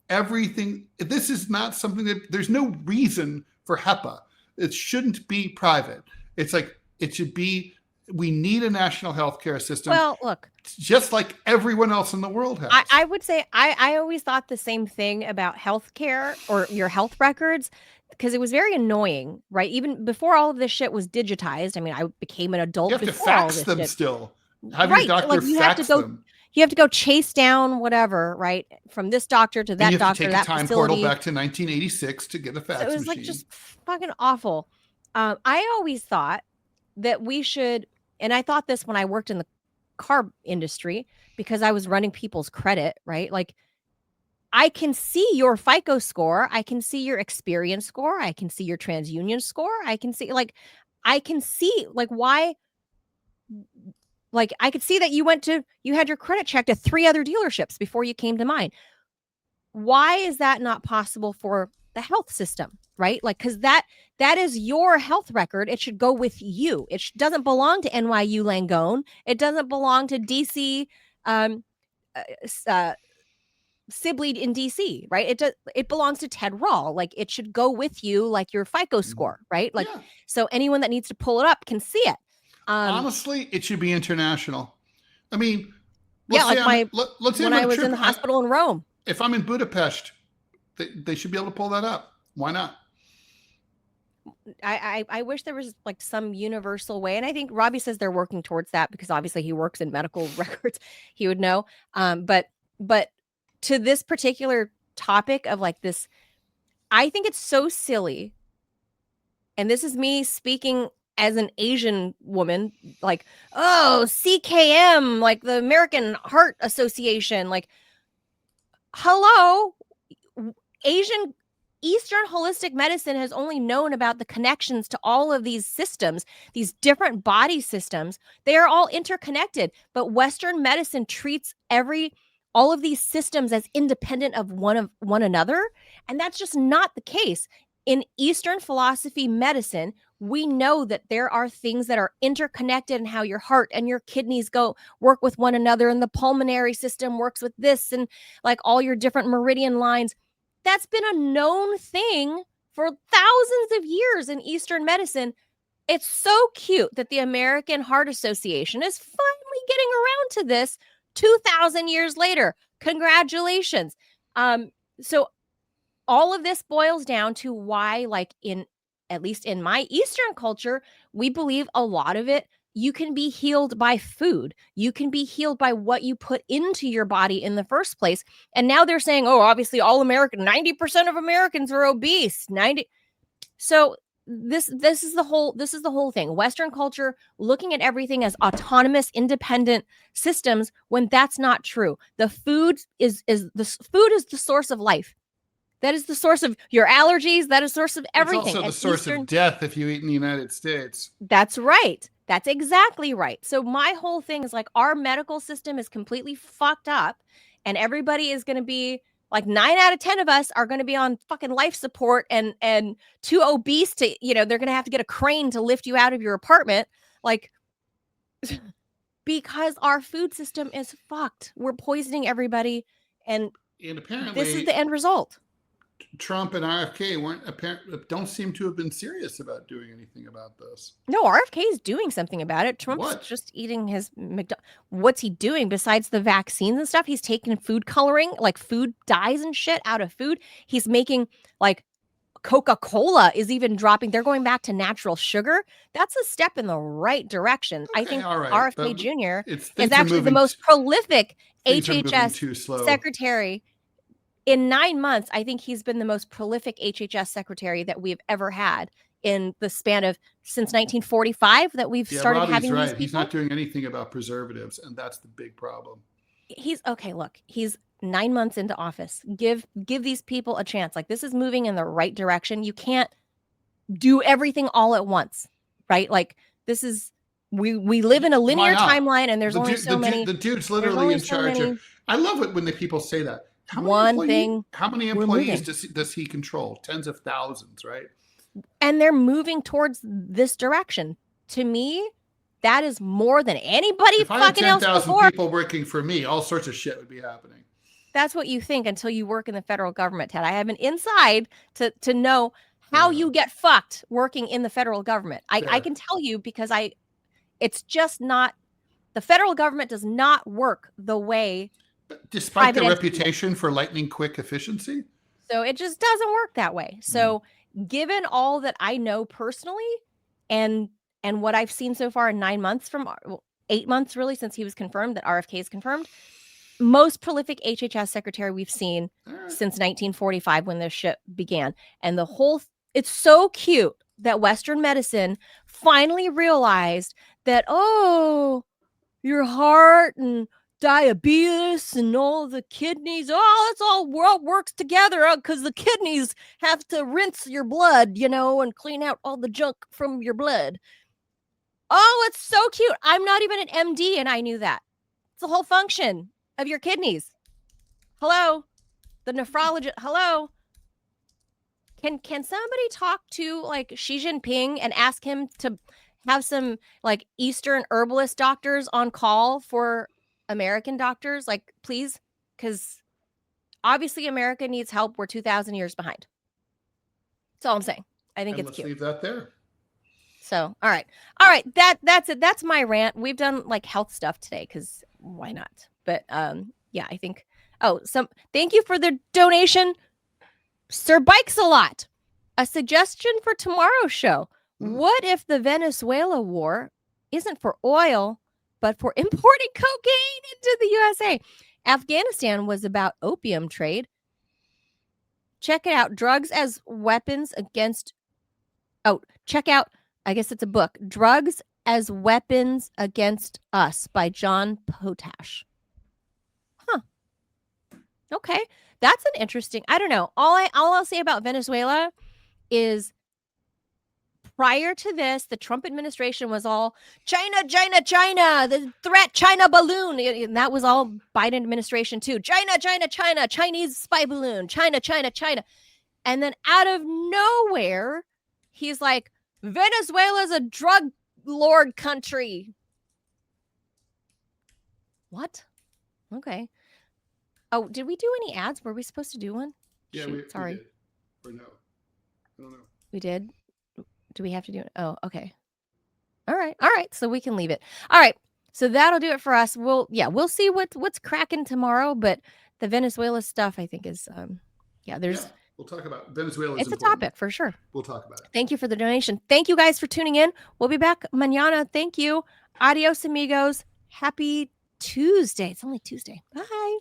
everything. This is not something that there's no reason for HEPA. It shouldn't be private. It's like it should be. We need a national healthcare system. Well, look, just like everyone else in the world has. I would say I always thought the same thing about healthcare or your health records, because it was very annoying, right? Even before all of this shit was digitized. I mean, I became an adult. You have to before all fax this them shit. still. Have your doctor fax them. You have to go chase down whatever, right? From this doctor to that doctor, to take that a time facility. portal back to 1986 to get a fax So it was machine. like just fucking awful. I always thought that we should, and I thought this when I worked in the car industry because I was running people's credit, right? Like, I can see your FICO score. I can see your experience score. I can see your TransUnion score. I can see why. Like, I could see that you had your credit checked at 3 other dealerships before you came to mine. Why is that not possible for the health system, right? Like, because that is your health record. It should go with you. It doesn't belong to NYU Langone. It doesn't belong to DC, Sibley in DC, right? It belongs to Ted Rall. Like, it should go with you, like your FICO score, right? Like, so anyone that needs to pull it up can see it. Honestly, it should be international. I mean, when I was in the hospital in Rome. If I'm in Budapest, they should be able to pull that up. Why not? I wish there was like some universal way. And I think Robbie says they're working towards that because obviously he works in medical records. He would know. But to this particular topic of like this, I think it's so silly. And this is me speaking as an Asian woman, like, oh, CKM, like the American Heart Association, like, hello, Eastern holistic medicine has only known about the connections to all of these systems, these different body systems. They are all interconnected, but Western medicine treats all of these systems as independent of one another. And that's just not the case. In Eastern philosophy medicine, we know that there are things that are interconnected in how your heart and your kidneys work with one another, and the pulmonary system works with this, and like all your different meridian lines. That's been a known thing for thousands of years in Eastern medicine. it's so cute that the American Heart Association is finally getting around to this 2,000 years later. Congratulations. So all of this boils down to why, like, at least in my Eastern culture, we believe a lot of it, you can be healed by food. You can be healed by what you put into your body in the first place. And now they're saying, oh, obviously all 90% of Americans are obese. 90. So this is the whole thing. Western culture looking at everything as autonomous, independent systems when that's not true. The food is the source of life. That is the source of your allergies. That is the source of everything. It's also the source of death if you eat in the United States. That's right. That's exactly right. So my whole thing is like our medical system is completely fucked up, and everybody is going to be like 9 out of 10 of us are going to be on fucking life support and too obese to, they're going to have to get a crane to lift you out of your apartment. Like, because our food system is fucked. We're poisoning everybody. And apparently this is the end result. Trump and RFK don't seem to have been serious about doing anything about this. No, RFK is doing something about it. Trump's just eating his what's he doing besides the vaccines and stuff? He's taking food coloring, like food dyes and shit out of food. He's making like Coca-Cola is even dropping. They're going back to natural sugar. That's a step in the right direction. Okay, I think right. RFK Jr. is actually the most prolific HHS secretary. In 9 months, I think he's been the most prolific HHS secretary that we've ever had in the span of since 1945 that we've started Robbie's having right. these people. He's not doing anything about preservatives, and that's the big problem. He's 9 months into office. Give these people a chance. Like, this is moving in the right direction. You can't do everything all at once, right? Like, this is we live in a linear timeline, and there's only so many. The dude's literally in charge of. I love it when the people say that. How many employees does he control? Tens of thousands, right? And they're moving towards this direction. To me, that is more than anybody fucking else before. If I had 10,000 people working for me, all sorts of shit would be happening. That's what you think until you work in the federal government, Ted. I have an inside to know how you get fucked working in the federal government. I can tell you because it's just not, the federal government does not work the way. Despite their reputation for lightning quick efficiency? So it just doesn't work that way. So given all that I know personally and what I've seen so far in 9 months 8 months really since he was confirmed, that RFK is confirmed, most prolific HHS secretary we've seen since 1945 when this shit began. And it's so cute that Western medicine finally realized that, your heart and diabetes and all the kidneys, it's all works together because the kidneys have to rinse your blood, and clean out all the junk from your blood. Oh, it's so cute. I'm not even an MD and I knew that. It's the whole function of your kidneys. Hello? The nephrologist. Hello? Can somebody talk to like Xi Jinping and ask him to have some like Eastern herbalist doctors on call for American doctors, like, please, because obviously America needs help. We're 2,000 years behind. That's all I'm saying. I think it's cute. Let's leave that there. So, all right. That's it. That's my rant. We've done like health stuff today because why not? But yeah, I think. Thank you for the donation, Sir Bikes a Lot. A suggestion for tomorrow's show: what if the Venezuela war isn't for oil, but for importing cocaine into the USA? Afghanistan was about opium trade. Check it out. Drugs as weapons against. Check out. I guess it's a book. Drugs as Weapons Against Us by John Potash. Huh. Okay. That's an interesting. I don't know. All I'll say about Venezuela is, prior to this, the Trump administration was all China, the threat, China balloon. And that was all Biden administration too. China, Chinese spy balloon, China. And then out of nowhere, he's like, Venezuela's a drug lord country. What? Okay. Oh, did we do any ads? Were we supposed to do one? Yeah, sorry. We did. Or no? I don't know. We did? Do we have to do it? Oh, okay. All right. So we can leave it. All right. So that'll do it for us. We'll see what's cracking tomorrow, but the Venezuela stuff I think is there's we'll talk about Venezuela. It's important. A topic for sure. We'll talk about it. Thank you for the donation. Thank you guys for tuning in. We'll be back mañana. Thank you. Adios amigos. Happy Tuesday. It's only Tuesday. Bye.